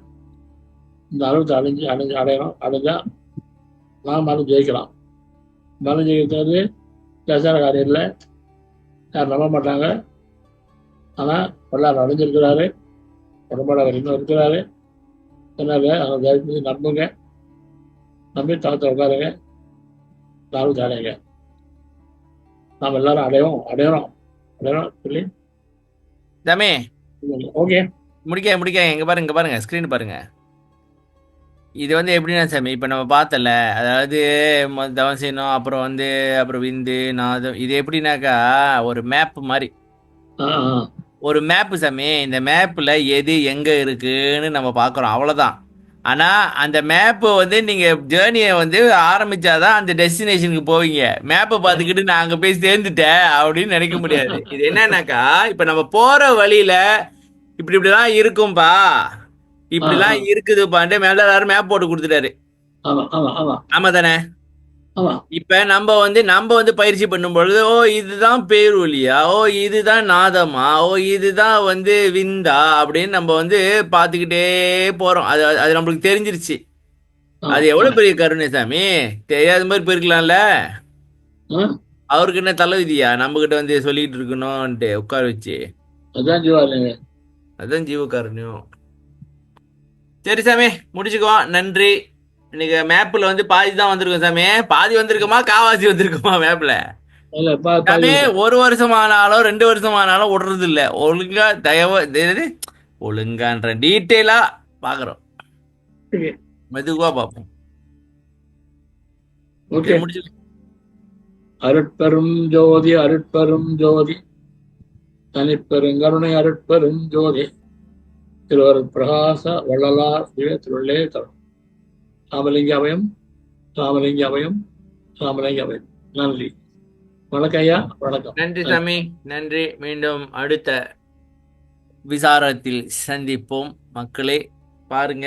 இந்த அனுபவத்தை அடைஞ்சால் நாம் மனம் ஜெயிக்கலாம். மனம் ஜெயிக்கிறது லேசான காரியம் இல்லை, யாரும் நம்ப மாட்டாங்க. ஆனால் எல்லாரும் அடைஞ்சிருக்கிறாரு, உடம்போட அவர் இன்னும் இருக்கிறாரு. அதனால அவங்க தயவு செஞ்சு நம்புங்க, நம்பி தவத்தை உட்காருங்க, நாளும் அடையுங்க. நாம் எல்லாரும் அடையணும் சொல்லி தம்பி ஓகே. முடிக்க இங்க பாருங்க ஸ்கிரீன் பாருங்க. இது வந்து எப்படின்னா சாமி, இப்போ நம்ம பார்த்தல, அதாவது தவம் செய்யணும், அப்புறம் வந்து அப்புறம் விந்து நாதம், இது எப்படின்னாக்கா ஒரு மேப் மாதிரி. ஒரு மேப்பு சாமி. இந்த மேப்பில் எது எங்கே இருக்குன்னு நம்ம பார்க்குறோம், அவ்வளோதான். ஆனால் அந்த மேப்பை வந்து நீங்கள் ஜேர்னியை வந்து ஆரம்பித்தாதான் அந்த டெஸ்டினேஷனுக்கு போவீங்க. மேப்பை பார்த்துக்கிட்டு நான் அங்கே போய் சேர்ந்துட்டேன் அப்படின்னு நினைக்க முடியாது. இது என்னன்னாக்கா, இப்போ நம்ம போகிற வழியில் இப்படிலாம் இருக்கும்பா, இப்படிலாம் இருக்குதுப்பான்ட்டு மேலே எல்லாரும் மேப் போட்டு கொடுத்துட்டாரு. ஆமா தானே? இப்ப நம்ம வந்து பயிற்சி பண்ணும் பொழுது, ஓ இதுதான் பேரொலியா, ஓ இதுதான் நாதமா, ஓ இதுதான் வந்து விந்தா அப்படின்னு நம்ம வந்து பார்த்துக்கிட்டே போறோம். அது அது நம்மளுக்கு தெரிஞ்சிருச்சு. அது எவ்வளவு பெரிய கருணை சாமி. தெரியாத மாதிரி போயிருக்கலாம்ல. அவருக்கு என்ன தலைவிதியா நம்ம கிட்ட வந்து சொல்லிட்டு இருக்கணும்ட்டு உட்கார வச்சு? அதான் ஜீவகாருண்யம். சரி சாமி, முடிச்சுக்கோ. நன்றி. இன்னைக்கு மேப்ல வந்து பாதி தான் வந்திருக்கும் சாமி. பாதி வந்திருக்குமா காவாசி வந்திருக்குமா மேப்ல? சாமி, 1 வருஷம் ஆனாலும் 2 வருஷம் ஆனாலும் விடுறது இல்ல. ஒழுங்கா ஒழுங்கான்ற டீட்டெயிலா பாக்குறோம், மெதுவா பார்ப்போம். முடிச்சு. அருட்பெரும் ஜோதி அருட்பெரும் ஜோதி தனிப்பெருங்கருணை அருட்பெரும் ஜோதி திருவர் பிரகாச வள்ளலார் திருள்ளே தரும். ராமலிங்காபயம் ராமலிங்காபயம் ராமலிங்காபயம். நன்றி. வணக்கம் ஐயா. வணக்கம். நன்றி சாமி, நன்றி. மீண்டும் அடுத்த விசாரத்தில் சந்திப்போம். மக்களே பாருங்க,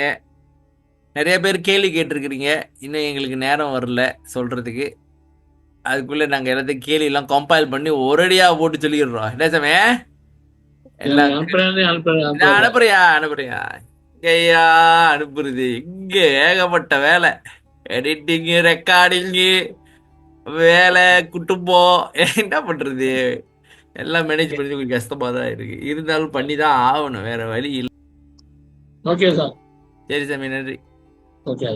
நிறைய பேர் கேள்வி கேட்டிருக்கிறீங்க. இன்னும் எங்களுக்கு நேரம் வரல சொல்றதுக்கு. அதுக்குள்ள நாங்க எல்லாத்தையும் கேள்வி எல்லாம் கம்பைல் பண்ணி ஒரடியா போட்டு சொல்லிடுறோம். என்ன சாமி? எல்லாம் அனுப்புறியா? ஐயா அனுப்புறது இங்க ஏகப்பட்ட வேலை. எடிட்டிங்கு, ரெக்கார்டிங்கு, வேலை, குட்டுப்போம், என்ன பண்றது, எல்லாம் மேனேஜ் பண்ணி கொஞ்சம் கஷ்டமா தான் இருக்கு. இருந்தாலும் பண்ணி தான் ஆகணும், வேற வழி இல்லை. Okay sir. சரி சாமி, நன்றி. ஓகே.